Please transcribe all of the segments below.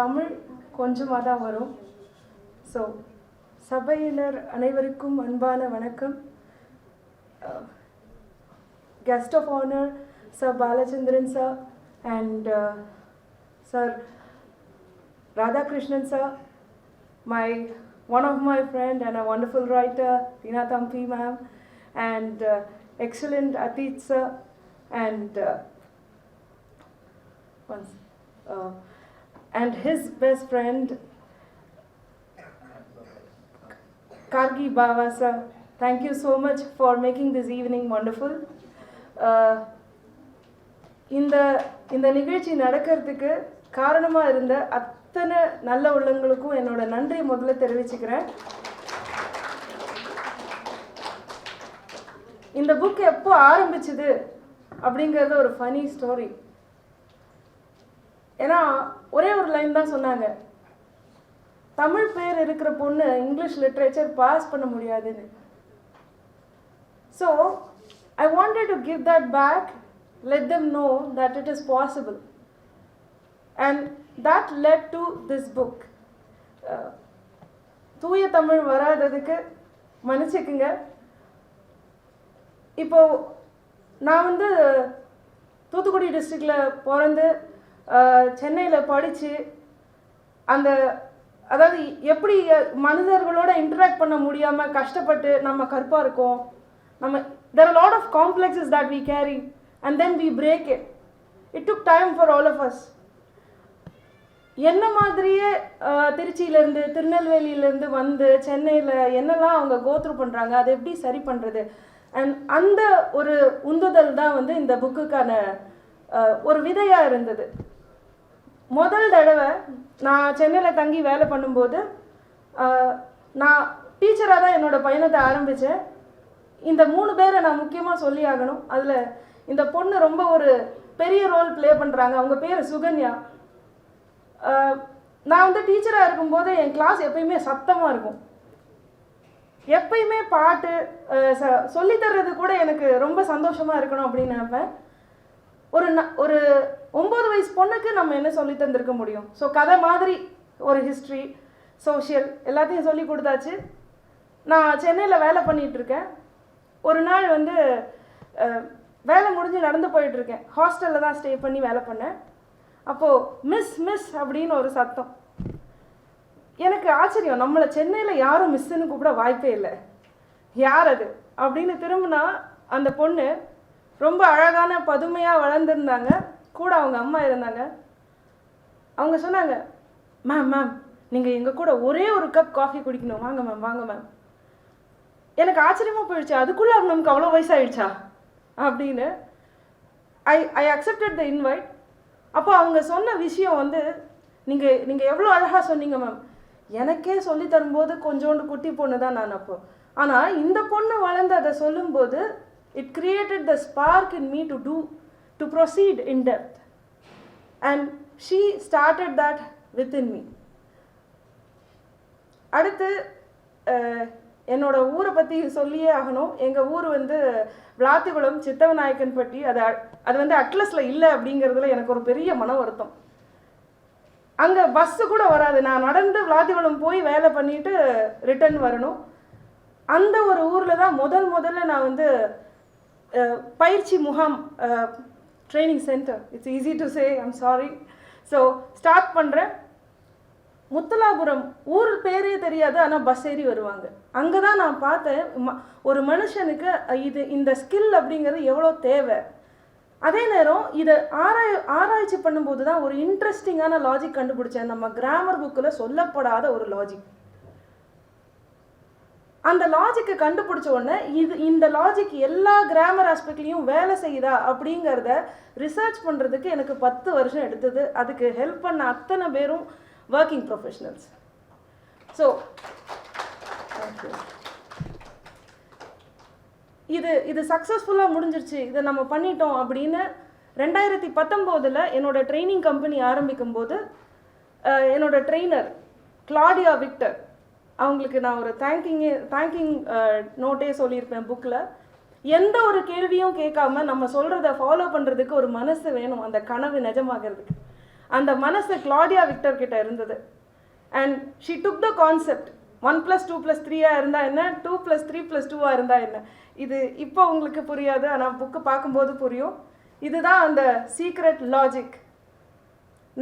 தமிழ் கொஞ்சமாக தான் வரும். ஸோ சபையினர் அனைவருக்கும் அன்பான வணக்கம். Guest of honor, Sir Balachandran sir and Sir Radhakrishnan sir, one of my friend and a wonderful writer, Tina Thampi ma'am, and excellent Atit sir, and his best friend Kargi Bava sir. Thank you so much for making this evening wonderful. இந்த நிகழ்ச்சி நடக்கிறதுக்கு காரணமாக இருந்த அத்தனை நல்ல உள்ளங்களுக்கும் என்னோட நன்றி முதல்ல தெரிவிச்சுக்கிறேன். இந்த புக் எப்போ ஆரம்பிச்சுது அப்படிங்கிறது ஒரு ஃபனி ஸ்டோரி. ஏன்னா ஒரே ஒரு லைன் தான் சொன்னாங்க, தமிழ் பேர் இருக்கிற பொண்ணு இங்கிலீஷ் லிட்ரேச்சர் பாஸ் பண்ண முடியாதுன்னு. So I wanted to give that back, let them know that it is possible, and that led to this book. தூய தமிழ் வராததுக்கு மன்னிச்சுக்குங்க. இப்போ நான் வந்து தூத்துக்குடி டிஸ்ட்ரிக்டில் பிறந்து சென்னையில் படித்து அதாவது எப்படி மனிதர்களோட இன்டராக்ட் பண்ண முடியாமல் கஷ்டப்பட்டு நம்ம கற்பாக இருக்கோம். There are a lot of complexes that we carry and then we break it. It took time for all of us. என்ன மாதிரியே திருச்சியிலேருந்து திருநெல்வேலியிலேருந்து வந்து சென்னையில் என்னெல்லாம் அவங்க கோத்ரூ பண்ணுறாங்க, அதை எப்படி சரி பண்ணுறது, அண்ட் அந்த ஒரு உந்துதல் தான் வந்து இந்த புக்குக்கான ஒரு விதையாக இருந்தது. முதல் தடவை நான் சென்னையில் தங்கி வேலை பண்ணும்போது நான் டீச்சராக தான் என்னோடய பயணத்தை ஆரம்பித்தேன். இந்த 3 பேரை நான் முக்கியமாக சொல்லி ஆகணும். அதில் இந்த பொண்ணு ரொம்ப ஒரு பெரிய ரோல் ப்ளே பண்ணுறாங்க. அவங்க பேர் சுகன்யா. நான் வந்து டீச்சராக இருக்கும்போது என் கிளாஸ் எப்பயுமே சத்தமாக இருக்கும். எப்பயுமே பாட்டு சொல்லித்தர்றது கூட எனக்கு ரொம்ப சந்தோஷமாக இருக்கணும் அப்படின்னு நினைப்பேன். ஒரு 9 வயசு பொண்ணுக்கு நம்ம என்ன சொல்லி தந்திருக்க முடியும்? ஸோ கதை மாதிரி ஒரு ஹிஸ்ட்ரி, சோஷியல் எல்லாத்தையும் சொல்லி கொடுத்தாச்சு. நான் சென்னையில் வேலை பண்ணிகிட்ருக்கேன். ஒரு நாள் வந்து வேலை முடிஞ்சு நடந்து போயிட்டுருக்கேன். ஹாஸ்டலில் தான் ஸ்டே பண்ணி வேலை பண்ணேன். அப்போது மிஸ் அப்படின்னு ஒரு சத்தம். எனக்கு ஆச்சரியம், நம்மளை சென்னையில் யாரும் மிஸ்ஸுன்னு கூப்பிட வாய்ப்பே இல்லை. யார் அது அப்படின்னு திரும்பினா அந்த பொண்ணு ரொம்ப அழகான பதுமையாக வளர்ந்துருந்தாங்க. கூட அவங்க அம்மா இருந்தாங்க. அவங்க சொன்னாங்க, மேம் நீங்கள் எங்கள் கூட ஒரே ஒரு கப் காஃபி குடிக்கணும், வாங்க மேம். எனக்கு ஆச்சரியமாக போயிடுச்சு, அதுக்குள்ளே நமக்கு அவ்வளோ வயசாகிடுச்சா அப்படின்னு. ஐ அக்செப்டட் த இன்வைட். அப்போ அவங்க சொன்ன விஷயம் வந்து, நீங்கள் எவ்வளோ அழகாக சொன்னீங்க மேம். எனக்கே சொல்லி தரும்போது கொஞ்சோண்டு குட்டி பொண்ணு தான் நான் அப்போ. ஆனால் இந்த பொண்ணு வளர்ந்து அதை சொல்லும்போது it created the spark in me to proceed in depth, and she started that within me. அடுத்து என்னோட ஊரை பற்றி சொல்லியே ஆகணும். எங்கள் ஊர் வந்து விளாத்திகுளம் சித்தவநாயக்கன்பட்டி. அது வந்து அட்லஸில் இல்லை அப்படிங்கிறதுல எனக்கு ஒரு பெரிய மன வருத்தம். அங்கே பஸ்ஸு கூட வராது. நான் நடந்து விளாத்திகுளம் போய் வேலை பண்ணிவிட்டு ரிட்டர்ன் வரணும். அந்த ஒரு ஊரில் தான் முதல்ல நான் வந்து பயிற்சி முகாம், training centre, it's easy to say, I'm sorry. So start பண்ணுறேன். முத்தலாபுரம் ஊர் பேரே தெரியாது, ஆனால் பஸ் ஏறி வருவாங்க. அங்கே தான் நான் பார்த்தேன் ஒரு மனுஷனுக்கு இந்த ஸ்கில் அப்படிங்கிறது எவ்வளோ தேவை. அதே நேரம் இதை ஆராய்ச்சி பண்ணும்போது தான் ஒரு இன்ட்ரெஸ்டிங்கான லாஜிக் கண்டுபிடிச்சேன். நம்ம கிராமர் புக்கில் சொல்லப்படாத ஒரு லாஜிக். அந்த லாஜிக்கை கண்டுபிடிச்ச உடனே இந்த லாஜிக் எல்லா கிராமர் ஆஸ்பெக்ட்லேயும் வேலை செய்யுதா அப்படிங்கிறத ரிசர்ச் பண்ணுறதுக்கு எனக்கு 10 வருஷம் எடுத்தது. அதுக்கு ஹெல்ப் பண்ண அத்தனை பேரும் working professionals. So இது சக்ஸஸ்ஃபுல்லாக முடிஞ்சிருச்சு, இதை நம்ம பண்ணிட்டோம் அப்படின்னு 2019 என்னோட ட்ரைனிங் கம்பெனி ஆரம்பிக்கும் போது என்னோட ட்ரெயினர் கிளாடியா விக்டர் அவங்களுக்கு நான் ஒரு தேங்கிங் நோட்டே சொல்லியிருப்பேன் புக்கில். எந்த ஒரு கேள்வியும் கேட்காம நம்ம சொல்கிறத ஃபாலோ பண்ணுறதுக்கு ஒரு மனசு வேணும், அந்த கனவு நிஜமாகிறதுக்கு. அந்த மனசு கிளாடியா விக்டர் கிட்ட இருந்தது. And she took the concept 1 + 2 + 3 இருந்தால் என்ன, 2 + 3 + 2 இருந்தால் என்ன. இது இப்போ உங்களுக்கு புரியாது, ஆனால் புக்கு பார்க்கும்போது புரியும். இதுதான் அந்த சீக்ரெட் லாஜிக்.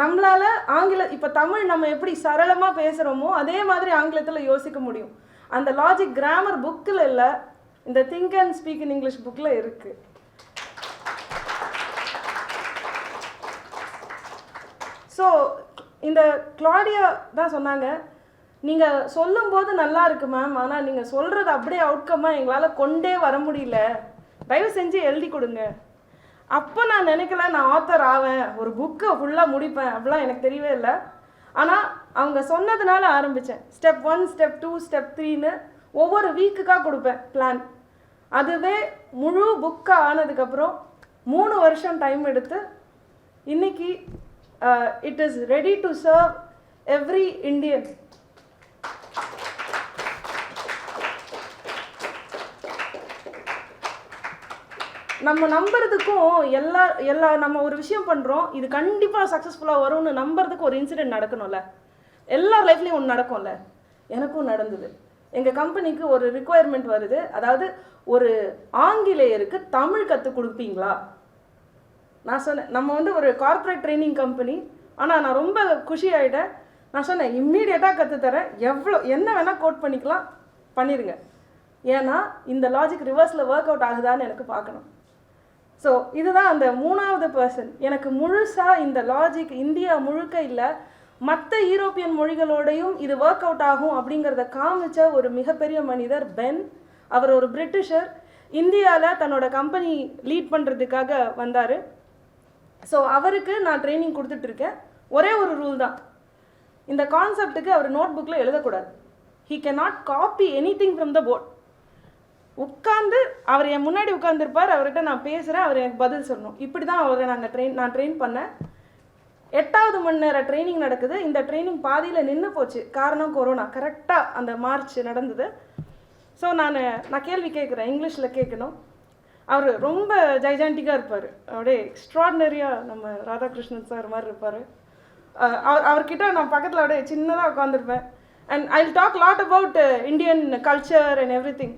நம்மளால் இப்போ தமிழ் நம்ம எப்படி சரளமாக பேசுகிறோமோ அதே மாதிரி ஆங்கிலத்தில் யோசிக்க முடியும். அந்த லாஜிக் கிராமர் புக்கில் இல்லை, இந்த think and speak in English புக்கில் இருக்குது. ஸோ இந்த கிளாடியா தான் சொன்னாங்க, நீங்கள் சொல்லும்போது நல்லா இருக்கு மேம், ஆனால் நீங்கள் சொல்கிறது அப்படியே அவுட்கம்மாக எங்களால் கொண்டே வர முடியல, தயவு செஞ்சு எழுதி கொடுங்க. அப்போ நான் நினைக்கல நான் ஆத்தர் ஆவேன், ஒரு புக்கை ஃபுல்லாக முடிப்பேன், அப்படிலாம் எனக்கு தெரியவே இல்லை. ஆனால் அவங்க சொன்னதுனால ஆரம்பித்தேன். ஸ்டெப் 1, ஸ்டெப் 2, ஸ்டெப் 3ன்னு ஒவ்வொரு வீக்குக்காக கொடுப்பேன் பிளான். அதுவே முழு புக்காக ஆனதுக்கப்புறம் 3 வருஷம் டைம் எடுத்து இன்னைக்கு it is ready to serve every Indian. நம்ம நம்புறதுக்கும் எல்லா நம்ம ஒரு விஷயம் பண்ணுறோம், இது கண்டிப்பாக சக்ஸஸ்ஃபுல்லாக வரும்னு நம்புறதுக்கு ஒரு இன்சிடென்ட் நடக்கணும்ல. எல்லார் லைஃப்லேயும் ஒன்று நடக்கும்ல. எனக்கும் நடந்தது. எங்கள் கம்பெனிக்கு ஒரு ரிக்குவயர்மெண்ட் வருது, அதாவது ஒரு ஆங்கிலேயருக்கு தமிழ் கற்றுக் கொடுப்பீங்களா. நான் சொன்னேன், நம்ம ஒரு கார்ப்பரேட் ட்ரைனிங் கம்பெனி, ஆனால் நான் ரொம்ப குஷி ஆகிட்டேன். நான் சொன்னேன், இம்மீடியட்டாக கற்றுத்தரேன், என்ன வேணால் கோட் பண்ணிக்கலாம், பண்ணிடுங்க. ஏன்னா இந்த லாஜிக் ரிவர்ஸில் ஒர்க் அவுட் ஆகுதான்னு எனக்கு பார்க்கணும். ஸோ இதுதான் அந்த 3வது பர்சன். எனக்கு முழுசாக இந்த லாஜிக் இந்தியா முழுக்க இல்லை, மற்ற யூரோப்பியன் மொழிகளோடையும் இது ஒர்க் அவுட் ஆகும் அப்படிங்கிறத காமிச்ச ஒரு மிகப்பெரிய மனிதர் பென். அவர் ஒரு பிரிட்டிஷர், இந்தியாவில் தன்னோட கம்பெனி லீட் பண்ணுறதுக்காக வந்தார். ஸோ அவருக்கு நான் ட்ரைனிங் கொடுத்துட்ருக்கேன். ஒரே ஒரு ரூல் தான், இந்த கான்செப்டுக்கு அவர் நோட் புக்கில் எழுதக்கூடாது. He can not copy anything from the board. உட்காந்து அவர் என் முன்னாடி உட்காந்துருப்பார், அவர்கிட்ட நான் பேசுகிறேன், அவர் எனக்கு பதில் சொல்லணும். இப்படி தான் அவரை நான் ட்ரெயின் பண்ணேன். 8வது மணி நேரம் ட்ரைனிங் நடக்குது. இந்த ட்ரைனிங் பாதியில் நின்று போச்சு, காரணம் கொரோனா. கரெக்டாக அந்த மார்ச் நடந்தது. ஸோ நான் கேள்வி கேட்குறேன், இங்கிலீஷில் கேட்கணும். அவர் ரொம்ப ஜைஜாண்டிக்காக இருப்பார், அப்படியே எக்ஸ்ட்ராடினரியாக நம்ம ராதாகிருஷ்ணன் சார் மாதிரி இருப்பார். அவர்கிட்ட நான் பக்கத்தில் அப்படியே சின்னதாக உட்காந்துருப்பேன். And I will talk lot about Indian culture and everything.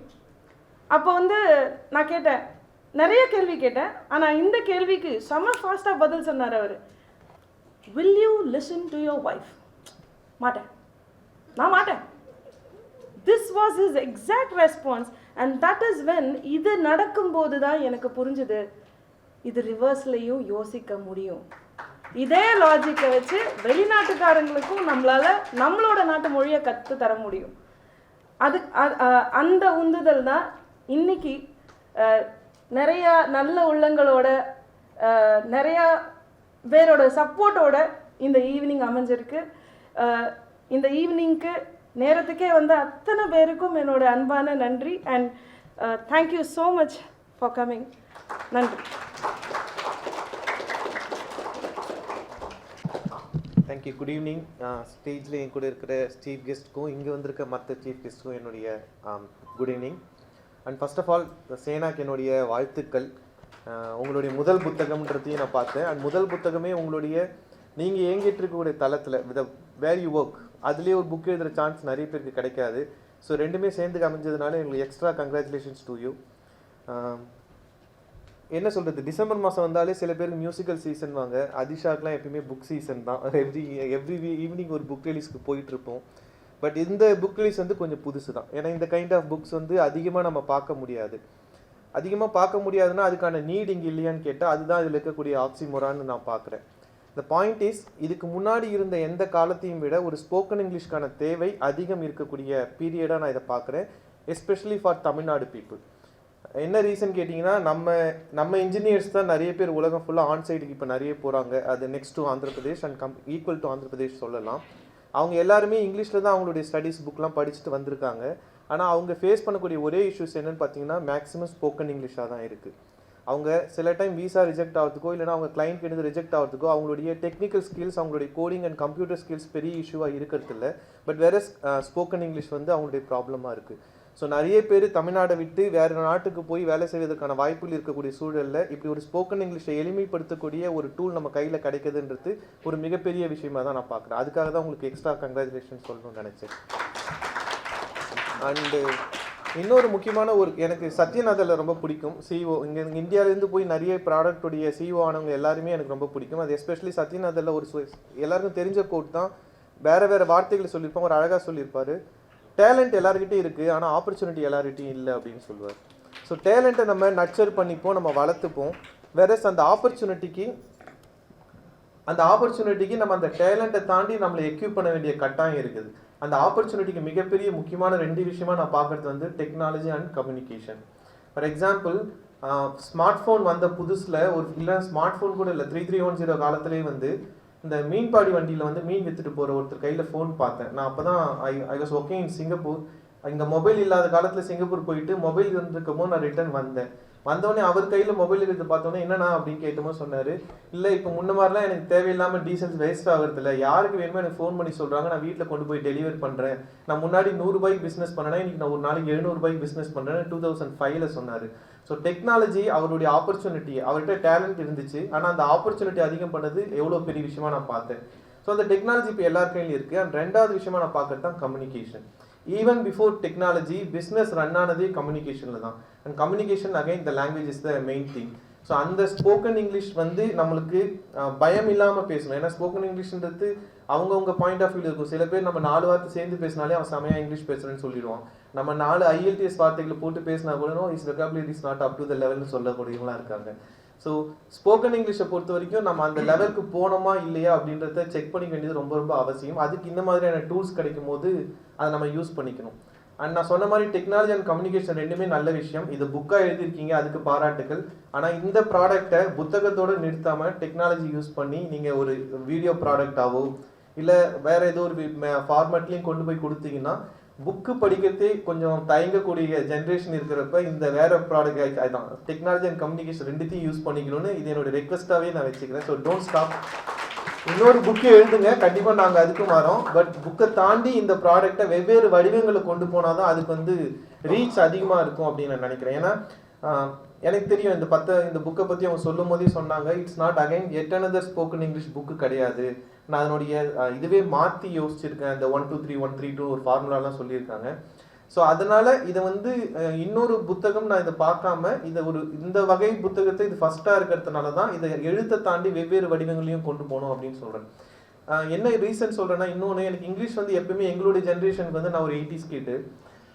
அப்போ நான் கேட்டேன், நிறைய கேள்வி கேட்டேன். ஆனால் இந்த கேள்விக்கு செம்ம ஃபாஸ்ட்டாக பதில் சொன்னார் அவர். Will you listen to your wife? மாட்டேன், நான் மாட்டேன். This was his exact response. And that is when இது நடக்கும்போது தான் எனக்கு புரிஞ்சுது, இது ரிவர்ஸ்லையும் யோசிக்க முடியும். இதே லாஜிக்கை வச்சு வெளிநாட்டுக்காரங்களுக்கும் நம்மளோட நாட்டு மொழியை கற்று தர முடியும். அந்த உந்துதல் தான் இன்னைக்கு நிறையா நல்ல உள்ளங்களோட நிறையா பேரோட சப்போர்ட்டோட இந்த ஈவினிங் அமைஞ்சிருக்கு. இந்த ஈவினிங்க்கு நேரத்துக்கே அத்தனை பேருக்கும் என்னோட அன்பான நன்றி. And thank you so much for coming. நன்றி. தேங்க்யூ. Good evening. ஸ்டேஜில் என் கூட இருக்கிற சீஃப் கெஸ்ட்டுக்கும் இங்கே வந்திருக்க மற்ற சீஃப் கெஸ்ட்டுக்கும் என்னுடைய good evening. And first of all சேனாக்கு என்னுடைய வாழ்த்துக்கள். உங்களுடைய முதல் புத்தகம்ன்றதையும் நான் பார்த்தேன். அண்ட் முதல் புத்தகமே உங்களுடைய நீங்கள் இயங்கிட்டு இருக்கக்கூடிய தளத்தில் வேர் யூ ஒர்க், அதுலேயே ஒரு புக் எழுதுகிற சான்ஸ் நிறைய பேருக்கு கிடைக்காது. ஸோ ரெண்டுமே சேர்ந்து அமைஞ்சதுனால எங்களுக்கு எக்ஸ்ட்ரா கங்க்ராச்சுலேஷன்ஸ் டு யூ. என்ன சொல்கிறது, டிசம்பர் மாதம் வந்தாலே சில பேருக்கு மியூசிக்கல் சீசன் வாங்க, அதிஷாக்கெலாம் எப்பயுமே புக் சீசன் தான். எவ்ரி ஈவினிங் ஒரு புக் ரிலீஸ்க்கு போயிட்டுருப்போம். பட் இந்த புக் ரிலீஸ் கொஞ்சம் புதுசு தான். ஏன்னா இந்த கைண்ட் ஆஃப் புக்ஸ் அதிகமாக நம்ம பார்க்க முடியாது. அதிகமாக பார்க்க முடியாதுன்னா அதுக்கான நீட் இங்கே இல்லையான்னு கேட்டால் அதுதான் இதில் இருக்கக்கூடிய ஆக்சிமோரான்னு நான் பார்க்குறேன். இந்த பாயிண்ட் இஸ், இதுக்கு முன்னாடி இருந்த எந்த காலத்தையும் விட ஒரு ஸ்போக்கன் இங்கிலீஷ்க்கான தேவை அதிகம் இருக்கக்கூடிய பீரியடாக நான் இதை பார்க்குறேன், எஸ்பெஷலி ஃபார் தமிழ்நாடு பீப்புள். என்ன ரீசன் கேட்டிங்கன்னா, நம்ம இன்ஜினியர்ஸ் தான் நிறைய பேர் உலகம் ஃபுல்லாக ஆன்சைடுக்கு இப்போ நிறைய போகிறாங்க. அது next to Andhra Pradesh and equal to Andhra Pradesh சொல்லலாம். அவங்க எல்லாருமே இங்கிலீஷில் தான் அவங்களுடைய ஸ்டடீஸ் புக்லாம் படிச்சுட்டு வந்திருக்காங்க. ஆனால் அவங்க ஃபேஸ் பண்ணக்கூடிய ஒரே இஷ்யூஸ் என்னென்னு பார்த்தீங்கன்னா, மேக்ஸிமம் ஸ்போக்கன் இங்கிலீஷாக தான் இருக்குது. அவங்க சில டைம் வீசா ரிஜெக்ட் ஆகிறதுக்கோ இல்லைனா அவங்க கிளைண்ட் கிட்ட ரிஜெக்ட் ஆகிறதுக்கோ அவங்களுடைய டெக்னிக்கல் ஸ்கில்ஸ், அவங்களுடைய கோடிங் அண்ட் கம்ப்யூட்டர் ஸ்கில்ஸ் பெரிய இஷ்யூவாக இருக்கிறது இல்லை. பட் வேற ஸ்போக்கன் இங்கிலீஷ் அவங்களுடைய ப்ராப்ளமாக இருக்குது. ஸோ நிறைய பேர் தமிழ்நாடை விட்டு வேறு நாட்டுக்கு போய் வேலை செய்வதற்கான வாய்ப்புகள் இருக்கக்கூடிய சூழலில் இப்படி ஒரு ஸ்போக்கன் இங்கிலீஷை எளிமைப்படுத்தக்கூடிய ஒரு டூல் நம்ம கையில் கிடைக்குதுன்றது ஒரு மிகப்பெரிய விஷயமா தான் நான் பார்க்குறேன். அதுக்காக தான் உங்களுக்கு எக்ஸ்ட்ரா கங்க்ராச்சுலேஷன் சொல்லணும்னு நினச்சேன். அண்டு இன்னொரு முக்கியமான எனக்கு சத்யநாதனில் ரொம்ப பிடிக்கும். சிஓ இங்கே இந்தியாவிலேருந்து போய் நிறைய ப்ராடக்டுடைய சிஓ ஆனவங்க எல்லாருமே எனக்கு ரொம்ப பிடிக்கும். அது எஸ்பெஷலி சத்யநாதனில் எல்லாருக்கும் தெரிஞ்ச கோட் தான், வேறு வார்த்தைகளை சொல்லியிருப்பாங்க, ஒரு அழகாக சொல்லியிருப்பார். டேலண்ட் எல்லாருக்கிட்டையும் இருக்குது, ஆனால் ஆப்பர்ச்சுனிட்டி எல்லார்கிட்டையும் இல்லை அப்படின்னு சொல்லுவார். ஸோ டேலண்ட்டை நம்ம நர்ச்சர் பண்ணிப்போம், நம்ம வளர்த்துப்போம். வேறஸ் அந்த ஆப்பர்ச்சுனிட்டிக்கு நம்ம அந்த டேலண்ட்டை தாண்டி நம்மளை எக்யூப் பண்ண வேண்டிய கட்டாயம் இருக்குது. அந்த ஆப்பர்ச்சுனிட்டிக்கு மிகப்பெரிய முக்கியமான 2 விஷயமா நான் பார்க்குறது வந்து technology and communication. For example, smart phone வந்த புதுசில் இல்லை ஸ்மார்ட் ஃபோன் கூட இல்லை 3310 காலத்துலேயே வந்து இந்த மீன்பாடி வண்டியில் வந்து மீன் விற்றுட்டு போகிற ஒருத்தர் கையில் ஃபோன் பார்த்தேன். நான் அப்போ தான் I was working in Singapore. இங்கே மொபைல் இல்லாத காலத்தில் சிங்கப்பூர் போயிட்டு மொபைல் இருந்திருக்கும் போது நான் ரிட்டர்ன் வந்தோடனே அவர் கையில் மொபைல் எடுத்து பார்த்தோன்னே என்னண்ணா அப்படின்னு கேட்டோமோ சொன்னார், இல்லை இப்போ முன்ன மாதிரிலாம் எனக்கு தேவையில்லாமல் டீசல்ஸ் வேஸ்ட் ஆகிறதில்ல, யாருக்கு வேணுமோ எனக்கு ஃபோன் பண்ணி சொல்கிறாங்க, நான் வீட்டில் கொண்டு போய் டெலிவரி பண்ணுறேன். நான் முன்னாடி 100 ரூபாய்க்கு பிஸ்னஸ் பண்ணேன்னா இன்றைக்கி நான் ஒரு நாளைக்கு 700 ரூபாய்க்கு பிஸ்னஸ் பண்ணுறேன் 2005 சொன்னார். ஸோ டெக்னாலஜி அவருடைய ஆப்பர்ச்சுனிட்டி, அவர்கிட்ட டேலண்ட் இருந்துச்சு, ஆனால் அந்த ஆப்பர்ச்சுனிட்டி அதிகம் பண்ணது எவ்வளோ பெரிய விஷயமா நான் பார்த்தேன். ஸோ அந்த டெக்னாலஜி இப்போ எல்லார் கையிலும் இருக்குது. அண்ட் 2வது விஷயமா நான் பார்க்கறது தான் communication. Even before technology business run ஆனதே கம்யூனிகேஷனில் தான். And communication again the language is the main thing. So அந்த ஸ்போக்கன் இங்கிலீஷ் வந்து நம்மளுக்கு பயம் இல்லாமல் பேசணும். ஏன்னா ஸ்போக்கன் இங்கிலீஷ்ன்றது அவங்கவுங்க பாயிண்ட் ஆஃப் வியூ இருக்கும். சில பேர் நம்ம 4 வார்த்தை சேர்ந்து பேசினாலே அவன் செமையாக இங்கிலீஷ் பேசுகிறேன்னு சொல்லிடுவான். நம்ம 4 IELTS வார்த்தைகளை போட்டு பேசினா கூட is vocabulary is not up to the லெவல்னு சொல்லக்கூடியவங்களாம் இருக்காங்க. ஸோ ஸ்போக்கன் இங்கிலீஷை பொறுத்த வரைக்கும் நம்ம அந்த லெவலுக்கு போனோமா இல்லையா அப்படின்றத செக் பண்ணிக்க வேண்டியது ரொம்ப ரொம்ப அவசியம். அதுக்கு இந்த மாதிரியான டூல்ஸ் கிடைக்கும் போது அதை நம்ம யூஸ் பண்ணிக்கணும். அண்ட் நான் சொன்ன மாதிரி டெக்னாலஜி அண்ட் கம்யூனிகேஷன் 2மே நல்ல விஷயம். இது புக்காக எழுதியிருக்கீங்க, அதுக்கு பாராட்டுகள். ஆனால் இந்த ப்ராடக்டை புத்தகத்தோடு நிறுத்தாமல் டெக்னாலஜி யூஸ் பண்ணி நீங்கள் ஒரு வீடியோ ப்ராடக்டாவோ இல்லை வேறு ஏதோ ஒரு ஃபார்மேட்லேயும் கொண்டு போய் கொடுத்தீங்கன்னா புக்கு படிக்கிறதே கொஞ்சம் தயங்கக்கூடிய ஜென்ரேஷன் இருக்கிறப்ப இந்த வேற ப்ராடக்ட் அதுதான் டெக்னாலஜி அண்ட் கம்யூனிகேஷன் 2த்தையும் யூஸ் பண்ணிக்கணும்னு இது என்னோட ரெக்வஸ்ட்டாகவே நான் வச்சுக்கிறேன். So don't stop. இன்னொரு புக்கு எழுதுங்க, கண்டிப்பாக நாங்கள் அதுக்கும் வரோம். பட் புக்கை தாண்டி இந்த ப்ராடக்டை வெவ்வேறு வடிவங்களை கொண்டு போனால் தான் அதுக்கு வந்து ரீச் அதிகமாக இருக்கும் அப்படின்னு நான் நினைக்கிறேன். ஏன்னா எனக்கு தெரியும் இந்த புக்கை பற்றி அவங்க சொல்லும் போதே சொன்னாங்க, it's not again yet another spoken English book கிடையாது. நான் அதனுடைய இதுவே மாற்றி யோசிச்சிருக்கேன். இந்த 1 2 3 1 3 2 ஒரு ஃபார்முலாலாம் சொல்லியிருக்காங்க. ஸோ அதனால் இதை வந்து இன்னொரு புத்தகம் நான் இதை பார்க்காம இந்த வகை புத்தகத்தை இது ஃபஸ்ட்டாக இருக்கிறதுனால தான் இதை எழுத்தை தாண்டி வெவ்வேறு வடிவங்களையும் கொண்டு போகணும் அப்படின்னு சொல்கிறேன். என்ன ரீசன் சொல்கிறேன்னா, இன்னொன்று எனக்கு இங்கிலீஷ் வந்து எப்பவுமே எங்களுடைய ஜென்ரேஷனுக்கு வந்து நான் ஒரு 80s கிட்டு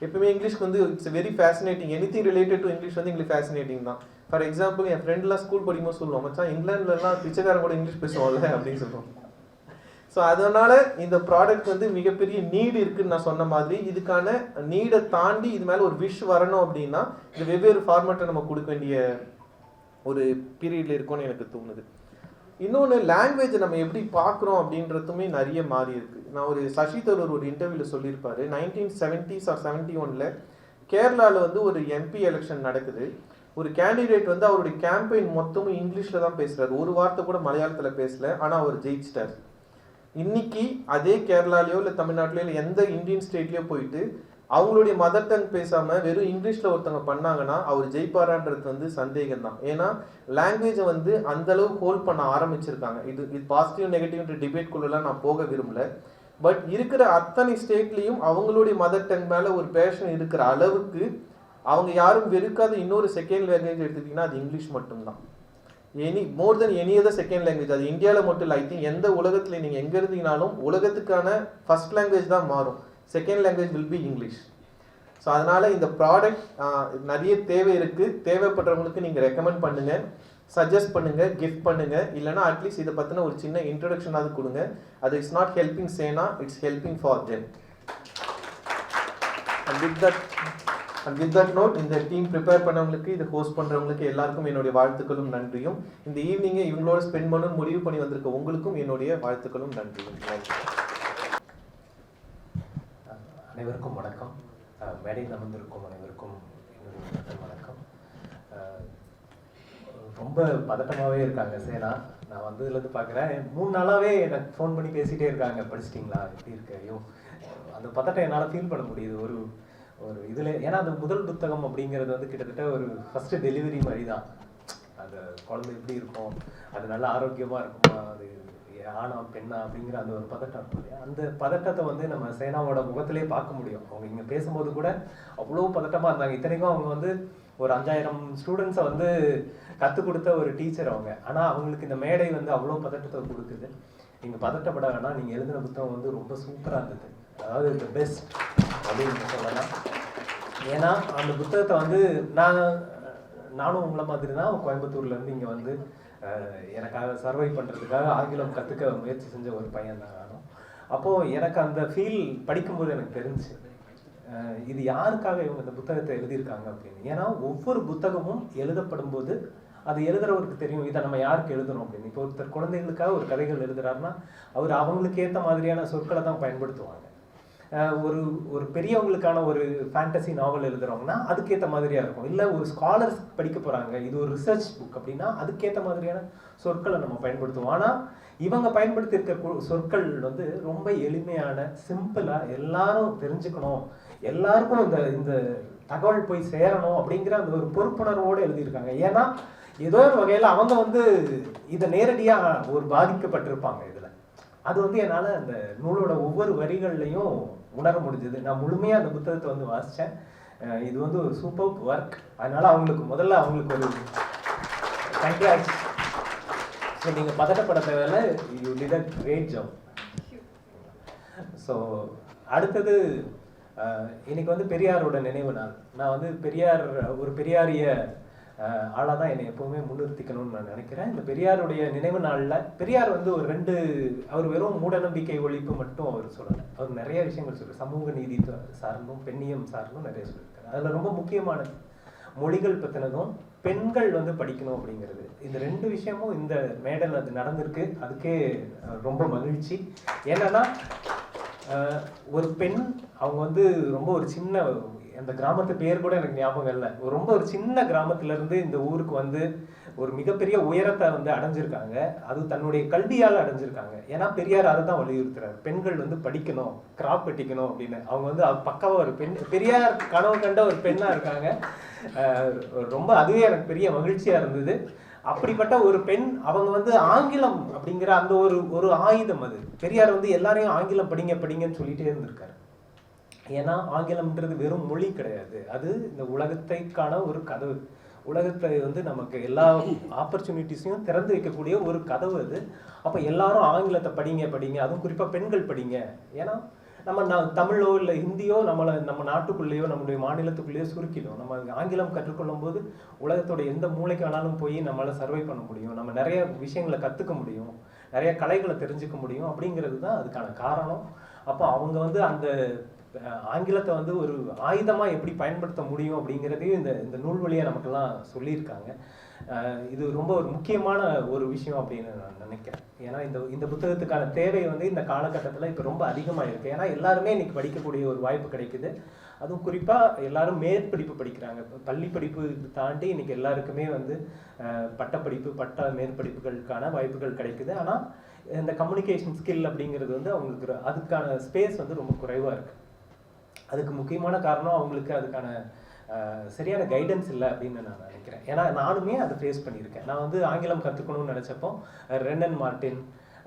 எப்பவுமே இங்கிலீஷ்க்கு வந்து it's very fascinating. Anything related to English வந்து எங்களுக்கு ஃபேசினேட்டிங் தான். ஃபார் எக்ஸாம்பிள், என் ஃப்ரெண்ட்லாம் ஸ்கூல் படிக்கும்போது சொல்லுவோம், மச்சான் இங்கிலாந்துலலாம் பிச்சைக்காரன் கூட இங்கிலீஷ் பேசுவோம்ல அப்படின்னு சொல்லுவோம். ஸோ அதனால் இந்த ப்ராடக்ட் வந்து மிகப்பெரிய நீடு இருக்குதுன்னு நான் சொன்ன மாதிரி இதுக்கான நீடை தாண்டி இது மேலே ஒரு விஷ் வரணும் அப்படின்னா இந்த வெவ்வேறு ஃபார்மேட்டை நம்ம கொடுக்க வேண்டிய ஒரு பீரியடில் இருக்கும்னு எனக்கு தோணுது. இன்னொன்று, லாங்குவேஜை நம்ம எப்படி பார்க்குறோம் அப்படின்றதுமே நிறைய மாறி இருக்குது. நான் ஒரு சசி தரூர் ஒரு இன்டர்வியூவில் சொல்லியிருப்பாரு, 1970s or 71 கேரளாவில் வந்து ஒரு MP எலெக்ஷன் நடக்குது. ஒரு கேண்டிடேட் வந்து அவருடைய கேம்பெயின் மொத்தமும் இங்கிலீஷில் தான் பேசுகிறார், ஒரு வார்த்தை கூட மலையாளத்தில் பேசல, ஆனால் அவர் ஜெயிச்சிட்டார். இன்னைக்கு அதே கேரளாலேயோ இல்லை தமிழ்நாட்டிலையோ இல்லை எந்த இந்தியன் ஸ்டேட்லேயோ போயிட்டு அவங்களுடைய மதர் டங் பேசாமல் வெறும் இங்கிலீஷில் ஒருத்தவங்க பண்ணாங்கன்னா அவர் ஜெயிப்பாரான்றது வந்து சந்தேகம் தான். ஏன்னா லாங்குவேஜை வந்து அந்தளவு ஹோல்ட் பண்ண ஆரம்பிச்சிருக்காங்க. இது பாசிட்டிவ் நெகட்டிவ் டிபேட்குள்ளெல்லாம் நான் போக விரும்பல. பட் இருக்கிற அத்தனை ஸ்டேட்லேயும் அவங்களுடைய மதர் டங் மேலே ஒரு பேஷன் இருக்கிற அளவுக்கு அவங்க யாரும் வெறுக்காத இன்னொரு செகண்ட் லாங்குவேஜ் எடுத்துக்கிட்டிங்கன்னா அது இங்கிலீஷ் மட்டும்தான். மோர் தென் எனி அதர் செகண்ட் லாங்குவேஜ். அது இந்தியாவில் மட்டும் இல்லை, ஐ திங்க் எந்த உலகத்தில் நீங்கள் எங்கே இருந்தீங்கனாலும் உலகத்துக்கான ஃபர்ஸ்ட் லாங்குவேஜ் தான் மாறும். Second language will be English. So அதனால் இந்த ப்ராடக்ட் நிறைய தேவை இருக்குது. தேவைப்படுறவங்களுக்கு நீங்கள் ரெக்கமெண்ட் பண்ணுங்கள், சஜஸ்ட் பண்ணுங்கள், கிஃப்ட் பண்ணுங்கள். இல்லைனா அட்லீஸ்ட் இதை பற்றின ஒரு சின்ன இன்ட்ரடக்ஷனாவது கொடுங்க. அது இட்ஸ் நாட் ஹெல்பிங் சேனா, it's helping for them. And with that note, இந்த டீம் ப்ரிப்பேர் பண்ணவங்களுக்கு, இதை ஹோஸ்ட் பண்ணுறவங்களுக்கு எல்லாருக்கும் என்னுடைய வாழ்த்துக்களும் நன்றியும். இந்த ஈவினிங்கை இவங்களோட ஸ்பெண்ட் பண்ணணும்னு முடிவு பண்ணி வந்திருக்க உங்களுக்கும் என்னுடைய வாழ்த்துக்களும் நன்றியும். அனைவருக்கும் வணக்கம். மேடையில் அமர்ந்திருக்கும் அனைவருக்கும் என்னுடைய வணக்கம். ரொம்ப பதட்டமாகவே இருக்காங்க சேனா. நான் வந்ததுலேருந்து பார்க்குறேன், 3 நாளாகவே எனக்கு ஃபோன் பண்ணி பேசிகிட்டே இருக்காங்க, படிச்சிட்டிங்களா, எப்படி இருக்கு, ஐயோ அந்த பதட்டம் என்னால் ஃபீல் பண்ண முடியுது. ஒரு இதில். ஏன்னா அந்த முதல் புத்தகம் அப்படிங்கிறது வந்து கிட்டத்தட்ட ஒரு ஃபஸ்ட்டு டெலிவரி மாதிரி தான். அந்த குழந்தை எப்படி இருக்கும், அது நல்லா ஆரோக்கியமாக இருக்குமா, அது ஆணா பெண்ணா அப்படிங்கிற அந்த ஒரு பதட்டம் இருக்கும் இல்லையா, அந்த பதட்டத்தை வந்து நம்ம சேனாவோட முகத்திலே பார்க்க முடியும். அவங்க இங்கே பேசும்போது கூட அவ்வளோ பதட்டமாக இருந்தாங்க. இத்தனைக்கும் அவங்க வந்து ஒரு 5000 ஸ்டூடெண்ட்ஸை வந்து கற்றுக் கொடுத்த ஒரு டீச்சர் அவங்க. ஆனால் அவங்களுக்கு இந்த மேடை வந்து அவ்வளோ பதட்டத்தை கொடுக்குது. நீங்கள் பதட்டப்பட வேணாம், நீங்கள் எழுதின புத்தகம் வந்து ரொம்ப சூப்பராக இருந்தது, அதாவது த பெஸ்ட் அப்படின்னு சொல்லலாம். ஏன்னா அந்த புத்தகத்தை வந்து நானும் உங்களை மாதிரி தான் கோயம்புத்தூர்லேருந்து இங்கே வந்து எனக்காக சர்வை பண்ணுறதுக்காக ஆங்கிலம் கற்றுக்க முயற்சி செஞ்ச ஒரு பையன் தான் நானும். அப்போது எனக்கு அந்த ஃபீல் படிக்கும்போது எனக்கு தெரிஞ்சுச்சு, இது யாருக்காக இவங்க இந்த புத்தகத்தை எழுதியிருக்காங்க அப்படின்னு. ஏன்னா ஒவ்வொரு புத்தகமும் எழுதப்படும் போது அது எழுதுறவருக்கு தெரியும் இதை நம்ம யாருக்கு எழுதணும் அப்படின்னு. இப்போ ஒருத்தர் குழந்தைகளுக்காக ஒரு கதைகள் எழுதுறாருன்னா அவர் அவங்களுக்கு ஏற்ற மாதிரியான சொற்களை தான் பயன்படுத்துவாங்க. ஒரு பெரியவங்களுக்கான ஒரு ஃபேண்டசி நாவல் எழுதுறவங்கன்னா அதுக்கேற்ற மாதிரியா இருக்கும். இல்லை ஒரு ஸ்காலர்ஸ் படிக்க போறாங்க, இது ஒரு ரிசர்ச் புக் அப்படின்னா அதுக்கேற்ற மாதிரியான சொற்களை நம்ம பயன்படுத்துவோம். ஆனால் இவங்க பயன்படுத்தி இருக்க சொற்கள் வந்து ரொம்ப எளிமையான, சிம்பிளா, எல்லாரும் தெரிஞ்சுக்கணும், எல்லாருக்கும் இந்த தகவல் போய் சேரணும் அப்படிங்கிற அந்த ஒரு பொறுப்புணர்வோடு எழுதியிருக்காங்க. ஏன்னா ஏதோ ஒரு வகையில் அவங்க வந்து இதை நேரடியாக ஒரு பாதிக்கப்பட்டிருப்பாங்க இதில். அது வந்து என்னால் அந்த நூலோட ஒவ்வொரு வரிகள்லையும் உணர முடிஞ்சது. நான் முழுமையாக அந்த புத்தகத்தை வந்து வாசித்தேன். இது வந்து ஒரு சூப்பர் ஒர்க். அதனால் அவங்களுக்கு ஒரு கங்க்ராட்ஸ். ஸோ நீங்கள் பதட்டப்பட தேவையில்லை, you did a great job. So அடுத்தது இன்னைக்கு வந்து பெரியாரோட நினைவு நாள். நான் வந்து ஒரு பெரியாரிய ஆளாக தான் என்னை எப்போவுமே முன்னிறுத்திக்கணும்னு நான் நினைக்கிறேன். இந்த பெரியாருடைய நினைவு நாளில் பெரியார் வந்து அவர் வெறும் மூடநம்பிக்கை ஒழிப்பு மட்டும் அவர் சொல்லலை, அவர் நிறைய விஷயங்கள் சொல்லுவார். சமூக நீதி சார்ந்தும் பெண்ணியம் சார்ந்தும் நிறைய சொல்லியிருக்காரு. அதில் ரொம்ப முக்கியமானது மொழிகள் பற்றினதும் பெண்கள் வந்து படிக்கணும் அப்படிங்கிறது. இந்த 2 விஷயமும் இந்த மேடல் அது நடந்திருக்கு. அதுக்கே ரொம்ப மகிழ்ச்சி. ஏன்னா ஒரு பெண் அவங்க வந்து ரொம்ப ஒரு சின்ன, அந்த கிராமத்து பேர் கூட எனக்கு ஞாபகம் இல்லை, ரொம்ப ஒரு சின்ன கிராமத்திலேருந்து இந்த ஊருக்கு வந்து ஒரு மிகப்பெரிய உயரத்தை வந்து அடைஞ்சிருக்காங்க. அது தன்னுடைய கல்வியால் அடைஞ்சிருக்காங்க. ஏன்னா பெரியார் அதை தான் வலியுறுத்துறாரு, பெண்கள் வந்து படிக்கணும், கிராப் வெட்டிக்கணும் அப்படின்னு. அவங்க வந்து பக்காவாக ஒரு பெரியார் கனவு கண்ட ஒரு பெண்ணாக இருக்காங்க. ரொம்ப அதுவே எனக்கு பெரிய மகிழ்ச்சியாக இருந்தது. அப்படிப்பட்ட ஒரு பெண் அவங்க வந்து ஆங்கிலம் அப்படிங்கிற அந்த ஒரு ஆயுதம். அது பெரியார் வந்து எல்லாரையும் ஆங்கிலம் படிங்கன்னு சொல்லிட்டே இருந்திருக்காரு. ஏன்னா ஆங்கிலம்ன்றது வெறும் மொழி கிடையாது, அது இந்த உலகத்தைக்கான ஒரு கதவு. உலகத்தை வந்து நமக்கு எல்லா ஆப்பர்ச்சுனிட்டிஸையும் திறந்து வைக்கக்கூடிய ஒரு கதவு அது. அப்போ எல்லாரும் ஆங்கிலத்தை படிங்க, அதுவும் குறிப்பாக பெண்கள் படிங்க. ஏன்னா நம்ம தமிழோ இல்லை ஹிந்தியோ நம்ம நாட்டுக்குள்ளேயோ நம்மளுடைய மாநிலத்துக்குள்ளேயோ சுருக்கிடும். நம்ம ஆங்கிலம் கற்றுக்கொள்ளும் போது உலகத்தோட எந்த மூளைக்கு வேணாலும் போய் நம்மளால் சர்வை பண்ண முடியும், நம்ம நிறைய விஷயங்களை கற்றுக்க முடியும், நிறைய கலைகளை தெரிஞ்சுக்க முடியும். அப்படிங்கிறது தான் அதுக்கான காரணம். அப்போ அவங்க வந்து அந்த ஆங்கிலத்தை வந்து ஒரு ஆயுதமாக எப்படி பயன்படுத்த முடியும் அப்படிங்கிறதையும் இந்த நூல் வழியாக நமக்கெல்லாம் சொல்லியிருக்காங்க. இது ரொம்ப ஒரு முக்கியமான ஒரு விஷயம் அப்படின்னு நான் நினைக்கிறேன். ஏன்னா இந்த புத்தகத்துக்கான தேவை வந்து இந்த காலகட்டத்தில் இப்போ ரொம்ப அதிகமாக இருக்குது. ஏன்னா எல்லாருமே இன்னைக்கு படிக்கக்கூடிய ஒரு வாய்ப்பு கிடைக்குது. அதுவும் குறிப்பாக எல்லாரும் மேற்படிப்பு படிக்கிறாங்க. பள்ளி படிப்பு தாண்டி இன்னைக்கு எல்லாருக்குமே வந்து பட்ட மேற்படிப்புகளுக்கான வாய்ப்புகள் கிடைக்குது. ஆனால் இந்த கம்யூனிகேஷன் ஸ்கில் அப்படிங்கிறது வந்து அவங்களுக்கு அதுக்கான ஸ்பேஸ் வந்து ரொம்ப குறைவாக இருக்குது. அதுக்கு முக்கியமான காரணம் அவங்களுக்கு அதுக்கான சரியான கைடன்ஸ் இல்லை அப்படின்னு நான் நினைக்கிறேன். ஏன்னா நானுமே அதை ஃபேஸ் பண்ணியிருக்கேன். நான் வந்து ஆங்கிலம் கற்றுக்கணும்னு நினச்சப்போ ரென்னன் மார்ட்டின்,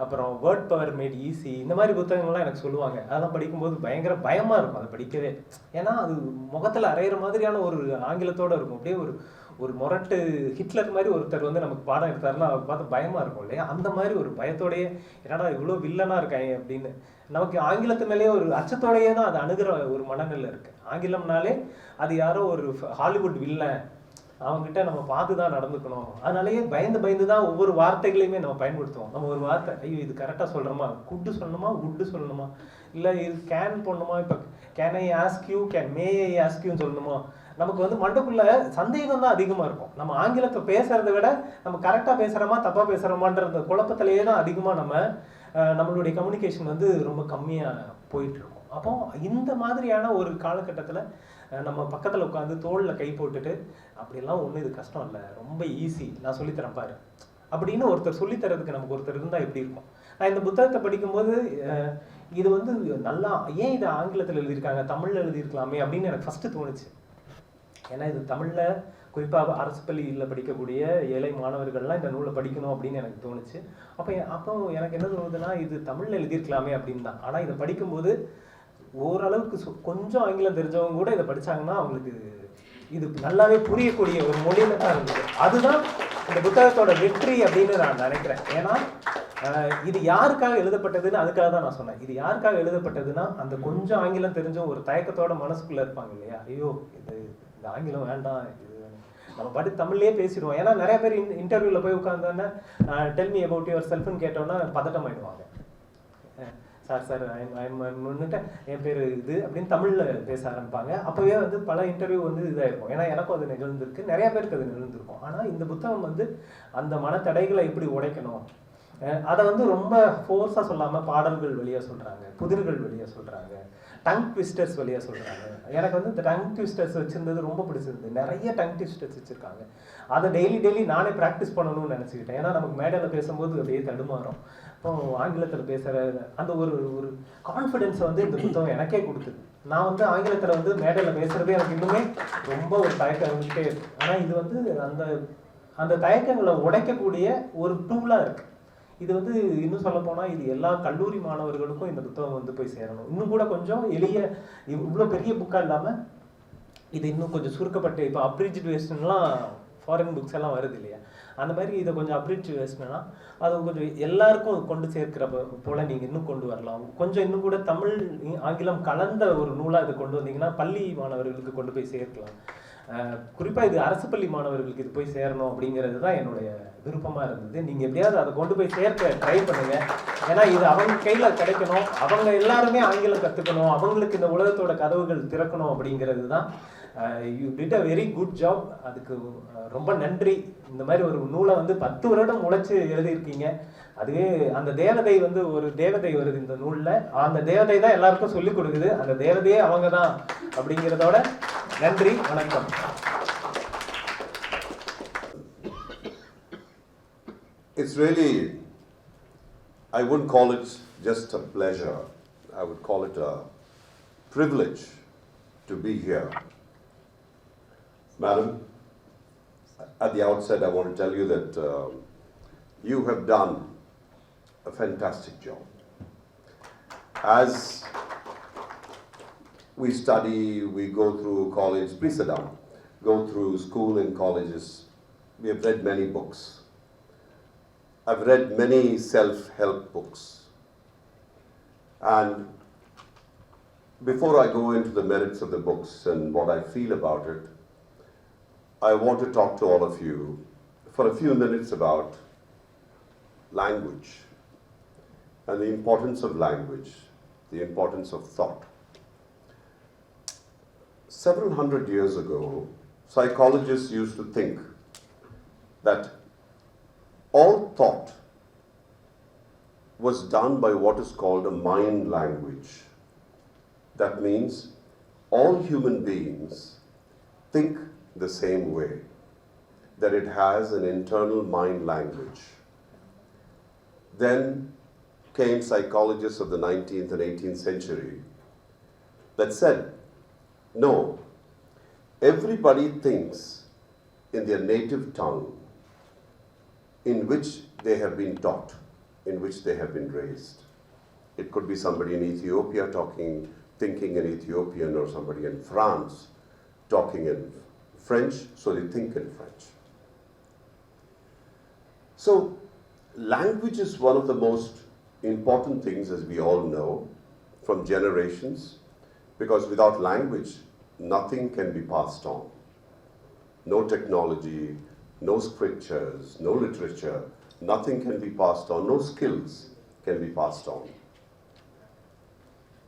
அப்புறம் வேர்ட் பவர் மேட் ஈஸி, இந்த மாதிரி புத்தகங்கள்லாம் எனக்கு சொல்லுவாங்க. அதெல்லாம் படிக்கும்போது பயங்கர பயமாக இருக்கும் அதை படிக்கவே. ஏன்னா அது முகத்தில் அரைகிற மாதிரியான ஒரு ஆங்கிலத்தோடு இருக்கும். அப்படியே ஒரு முரட்டு ஹிட்லர் மாதிரி ஒருத்தர் வந்து நமக்கு பாடம் எடுத்தாருன்னா அதை பார்த்து பயமாக இருக்கும் இல்லையா? அந்த மாதிரி ஒரு பயத்தோடையே என்னடா இவ்வளோ வில்லனாக இருக்காங்க அப்படின்னு நமக்கு ஆங்கிலத்து மேலேயே ஒரு அச்சத்தோடையே தான் அது அணுகிற ஒரு மனநிலை இருக்குது. ஆங்கிலம்னாலே அது யாரோ ஒரு ஹாலிவுட் வில்லன், அவங்ககிட்ட நம்ம பார்த்து தான் நடந்துக்கணும். அதனாலேயே பயந்து தான் ஒவ்வொரு வார்த்தைகளையுமே நம்ம பயன்படுத்துவோம். நம்ம ஒரு வார்த்தை, ஐயோ இது கரெக்டாக சொல்கிறோமா, குட்டு சொல்லணுமா, உட்டு சொல்லணுமா, இல்லை இது கேன் பண்ணணுமா, இப்போ can I ask you, may I ask யூன்னு சொல்லணுமா, நமக்கு வந்து மண்டக்குள்ள சந்தேகம் தான் அதிகமாக இருக்கும். நம்ம ஆங்கிலத்தை பேசுறதை விட நம்ம கரெக்டாக பேசுகிறோமா தப்பாக பேசுகிறோமான்ற குழப்பத்திலேயே தான் அதிகமாக நம்மளுடைய கம்யூனிகேஷன் வந்து ரொம்ப கம்மியாக போயிட்டு இருக்கும். அப்போ இந்த மாதிரியான ஒரு காலகட்டத்தில் நம்ம பக்கத்தில் உட்காந்து தோளில் கை போட்டுட்டு அப்படியெல்லாம் ஒன்றும் இது கஷ்டம் இல்லை, ரொம்ப ஈஸி, நான் சொல்லித்தரேன் பாரு அப்படின்னு ஒருத்தர் சொல்லித்தரதுக்கு நமக்கு ஒருத்தர் இருந்தால் எப்படி இருக்கும். நான் இந்த புத்தகத்தை படிக்கும்போது இது வந்து நல்லா ஏன் இதை ஆங்கிலத்தில் எழுதியிருக்காங்க, தமிழில் எழுதியிருக்கலாமே அப்படின்னு எனக்கு ஃபஸ்ட்டு தோணுச்சு. ஏன்னா இது தமிழில் குறிப்பாக அரசு பள்ளியில் படிக்கக்கூடிய ஏழை மாணவர்கள்லாம் இந்த நூலை படிக்கணும் அப்படின்னு எனக்கு தோணுச்சு. அப்போ எனக்கு என்ன தோணுதுன்னா, இது தமிழில் எழுதியிருக்கலாமே அப்படின்னு தான். ஆனால் இதை படிக்கும்போது ஓரளவுக்கு கொஞ்சம் ஆங்கிலம் தெரிஞ்சவங்க கூட இதை படித்தாங்கன்னா அவங்களுக்கு இது நல்லாவே புரியக்கூடிய ஒரு மொழியில தான் இருந்தது. அதுதான் இந்த புத்தகத்தோட வெற்றி அப்படின்னு நான் நினைக்கிறேன். ஏன்னா இது யாருக்காக எழுதப்பட்டதுன்னு அதுக்காக தான் நான் சொன்னேன். இது யாருக்காக எழுதப்பட்டதுன்னா, அந்த கொஞ்சம் ஆங்கிலம் தெரிஞ்சும் ஒரு தயக்கத்தோட மனசுக்குள்ள இருப்பாங்க இல்லையா, ஐயோ இது இந்த ஆங்கிலம் வேண்டாம், இது நம்ம பாட்டு தமிழ்லேயே பேசிடுவோம். ஏன்னா நிறைய பேர் இன்டர்வியூவில் போய் உட்காந்தோன்னா டெல் மீ அபவுட் யுவர் செல்ஃப்னு கேட்டோன்னா பதட்டம் ஆயிடுவாங்க. சார் முன்னிட்டு என் பேர் இது அப்படின்னு தமிழில் பேச ஆரம்பிப்பாங்க. அப்போவே வந்து பல இன்டர்வியூ வந்து இதாகிருக்கும். ஏன்னா எனக்கும் அது நிகழ்ந்திருக்கு, நிறைய பேருக்கு அது நிகழ்ந்திருக்கும். ஆனால் இந்த புத்தகம் வந்து அந்த மனத்தடைகளை எப்படி உடைக்கணும், அதை வந்து ரொம்ப ஃபோர்ஸாக சொல்லாமல் பாடல்கள் வழியாக சொல்கிறாங்க, புதிர்கள் வழியாக சொல்கிறாங்க, டங் ட்விஸ்டர்ஸ் வழியாக சொல்கிறாங்க. எனக்கு வந்து இந்த டங் ட்விஸ்டர்ஸ் வச்சுருந்தது ரொம்ப பிடிச்சிருந்தது. நிறைய டங் ட்விஸ்டர்ஸ் வச்சுருக்காங்க. அதை டெய்லி நானே ப்ராக்டிஸ் பண்ணணும்னு நினச்சிக்கிட்டேன். ஏன்னா நமக்கு மேடையில் பேசும்போது அப்படியே தடுமாறும். இப்போ ஆங்கிலத்தில் பேசுகிற அந்த ஒரு கான்ஃபிடென்ஸை வந்து இந்த புத்தகம் எனக்கே கொடுத்துது. நான் வந்து ஆங்கிலத்தில் வந்து மேடையில் பேசுகிறதே எனக்கு இன்னுமே ரொம்ப ஒரு தயக்கம் வந்துகிட்டே இருக்கு. ஆனால் இது வந்து அந்த அந்த தயக்கங்களை உடைக்கக்கூடிய ஒரு டூலாக இருக்குது. இது வந்து இன்னும் சொல்ல போனால் இது எல்லா கல்லூரி மாணவர்களுக்கும் இந்த புத்தகம் வந்து போய் சேரணும். இன்னும் கூட கொஞ்சம் எளிய, இவ்வளோ பெரிய புக்காக இல்லாமல் இது இன்னும் கொஞ்சம் சுருக்கப்பட்டு, இப்போ அப்ரிஜ்ட் வேர்ஷன்லாம் ஃபாரின் புக்ஸ் எல்லாம் வருது இல்லையா, அந்த மாதிரி இதை கொஞ்சம் அப்ரிஜ்ட் வேர்ஷன்னா அது கொஞ்சம் எல்லாருக்கும் கொண்டு சேர்க்கிற போல் நீங்கள் இன்னும் கொண்டு வரலாம். கொஞ்சம் இன்னும் கூட தமிழ் ஆங்கிலம் கலந்த ஒரு நூலாக இதை கொண்டு வந்தீங்கன்னா பள்ளி மாணவர்களுக்கு கொண்டு போய் சேர்க்கலாம். குறிப்பாக இது அரசு பள்ளி மாணவர்களுக்கு இது போய் சேரணும் அப்படிங்கிறது தான் என்னுடைய விருப்பமாக இருந்தது. நீங்கள் எப்படியாவது அதை கொண்டு போய் சேர்க்க ட்ரை பண்ணுங்கள். ஏன்னா இது அவங்க கையில் கிடைக்கணும், அவங்க எல்லாருமே ஆங்கிலம் கற்றுக்கணும், அவங்களுக்கு இந்த உலகத்தோட கதவுகள் திறக்கணும் அப்படிங்கிறது தான். You did a very good job. அதுக்கு ரொம்ப நன்றி. இந்த மாதிரி ஒரு நூலை வந்து 10 வருடம் உழைச்சி எழுதியிருக்கீங்க. அதுவே அந்த தேவதை வந்து ஒரு தேவதை வருது இந்த நூலில், அந்த தேவதை தான் எல்லாருக்கும் சொல்லிக் கொடுக்குது, அந்த தேவதையே அவங்க தான் அப்படிங்கிறதோட நன்றி, வணக்கம். It's really, I wouldn't call it just a pleasure. I would call it a privilege to be here. Madam, at the outset, I want to tell you that you have done a fantastic job. As we study, we go through college, please sit down, go through school and colleges, we have read many books. I've read many self-help books. And before I go into the merits of the books and what I feel about it, I want to talk to all of you for a few minutes about language and the importance of language, the importance of thought. Several hundred years ago, psychologists used to think that all thought was done by what is called a mind language. That means all human beings think the same way, that it has an internal mind language. Then came psychologists of the 19th and 18th century that said, no, everybody thinks in their native tongue in which they have been taught, in which they have been raised. It could be somebody in Ethiopia thinking in Ethiopian, or somebody in France talking in French, so they think in French. So language is one of the most important things, as we all know, from generations, because without language, nothing can be passed on. No technology, no scriptures, no literature, nothing can be passed on, no skills can be passed on.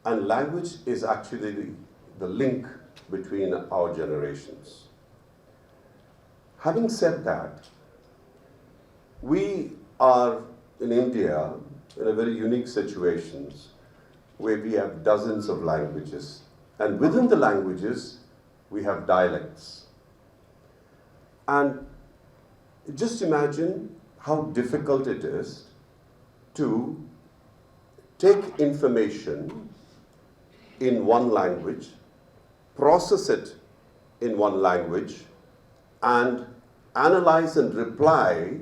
And language is actually the link between our generations. Having said that, we are in India in a very unique situation where we have dozens of languages, and within the languages we have dialects. And just imagine how difficult it is to take information in one language, process it in one language, and analyze and reply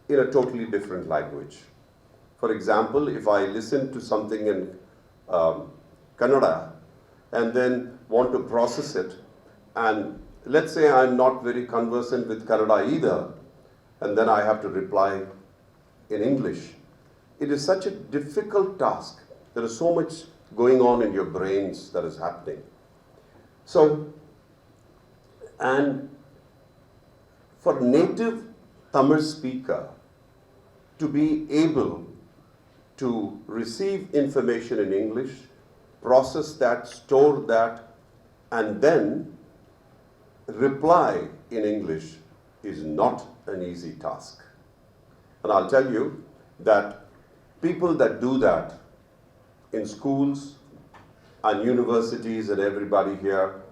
in a totally different language. For example, if I listen to something in Kannada and then want to process it, and let's say I'm not very conversant with Kannada either, and then I have to reply in English. It is such a difficult task. There is so much going on in your brains that is happening. So, and for native Tamil speaker to be able to receive information in English, process that, store that, and then reply in English is not an easy task. And I'll tell you that people that do that in schools and universities and everybody here,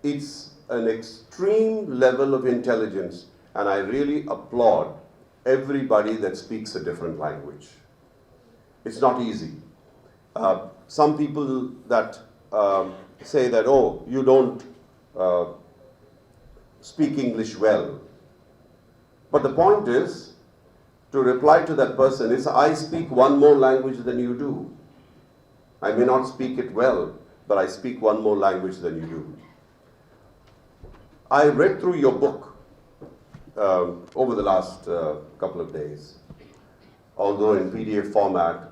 it's an extreme level of intelligence, and I really applaud everybody that speaks a different language. It's not easy. Some people that say that, oh, you don't speak English well. But the point is, to reply to that person is, I speak one more language than you do. I may not speak it well, but I speak one more language than you do. I read through your book over the last couple of days. Although in PDF format,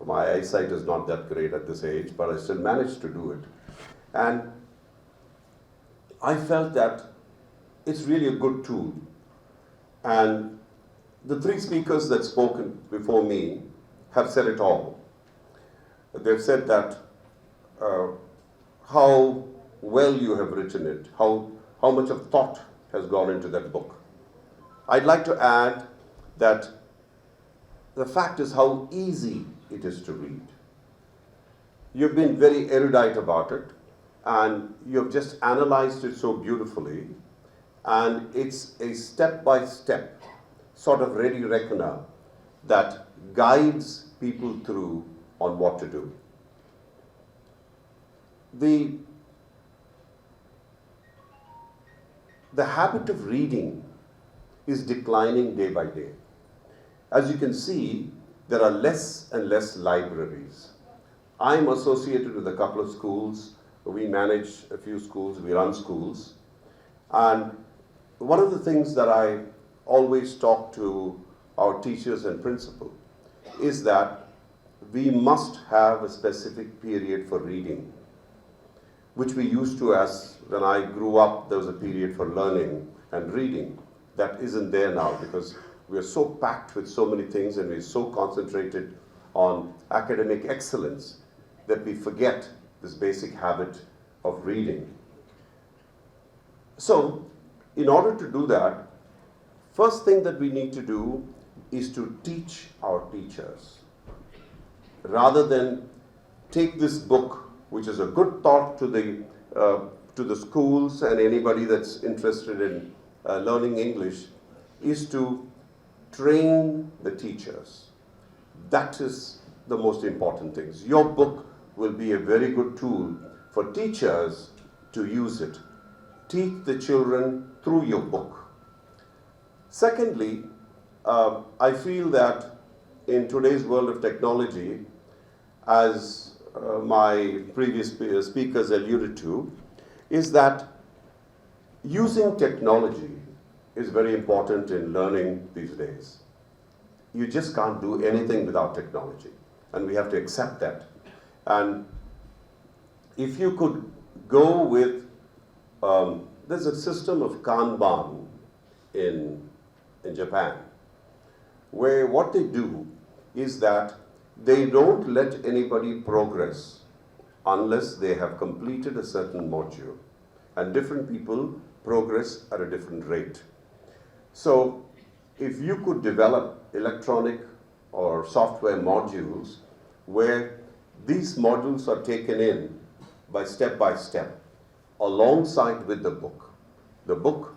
my eyesight is not that great at this age, but I still managed to do it. And I felt that it's really a good tool. And the three speakers that spoken before me have said it all. They've said that how well you have written it, how much of thought has gone into that book. I'd like to add that the fact is how easy it is to read. You've been very erudite about it, and you've just analyzed it so beautifully, and it's a step-by-step sort of ready reckoner that guides people through on what to do. The habit of reading is declining day by day. As you can see, there are less and less libraries. I'm associated with a couple of schools. We manage a few schools, we run schools. And one of the things that I always talk to our teachers and principal is that we must have a specific period for reading, which we used to, as when I grew up, there was a period for learning and reading. That isn't there now because we are so packed with so many things and we're so concentrated on academic excellence that we forget this basic habit of reading. So, in order to do that, first thing that we need to do is to teach our teachers. Rather than take this book, which is a good thought to the schools and anybody that's interested in learning English, is to train the teachers. That is the most important thing. Your book will be a very good tool for teachers to use it. Teach the children through your book. Secondly, I feel that in today's world of technology, as my previous speakers alluded to, is that using technology is very important in learning these days. You just can't do anything without technology, and we have to accept that. And if you could go with, there's a system of Kanban in Japan, where what they do is that they don't let anybody progress unless they have completed a certain module. And different people progress at a different rate. So if you could develop electronic or software modules where these modules are taken in by step, alongside with the book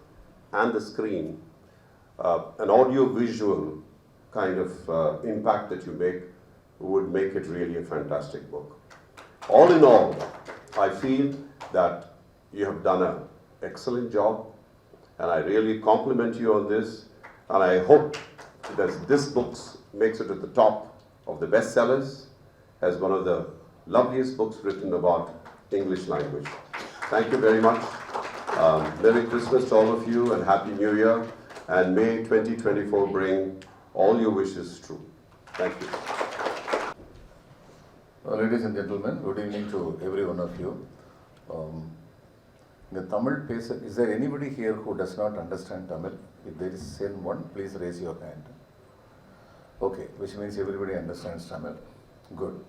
and the screen, an audio-visual kind of impact that you make would make it really a fantastic book. All in all, I feel that you have done an excellent job, and I really compliment you on this, and I hope that this book makes it at the top of the bestsellers as one of the loveliest books written about English language. Thank you very much. Merry Christmas to all of you and Happy New Year, and may 2024 bring all your wishes true. Thank you. Ladies and gentlemen, good evening to every one of you. The Tamil is there anybody here who does not understand Tamil? If there is one, please raise your hand. Okay, which means everybody understands Tamil. Good.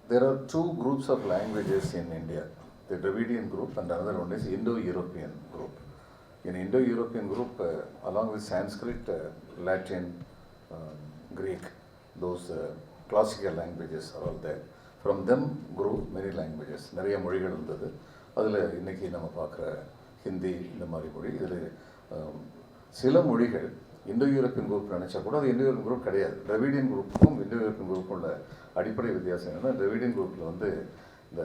There are two groups of languages in India, the Dravidian group and another one is Indo-European group. In Indo-European group, along with Sanskrit, Latin, Greek, those classical languages are all there. From them grew many languages. நிறைய மொழிகள் இருந்தது. அதில் இன்றைக்கி நம்ம பார்க்குற ஹிந்தி இந்த மாதிரி மொழி, இதில் சில மொழிகள் இந்தோ யூரோப்பியன் குரூப் நினச்சா கூட அது இந்தோ யூரோப்பியன் குரூப் கிடையாது. டிராவிடியன் குரூப்புக்கும் இந்தோ யூரோப்பியன் குரூப்பும் உள்ள அடிப்படை வித்தியாசம் என்னன்னா, டிராவிடியன் குரூப்பில் வந்து இந்த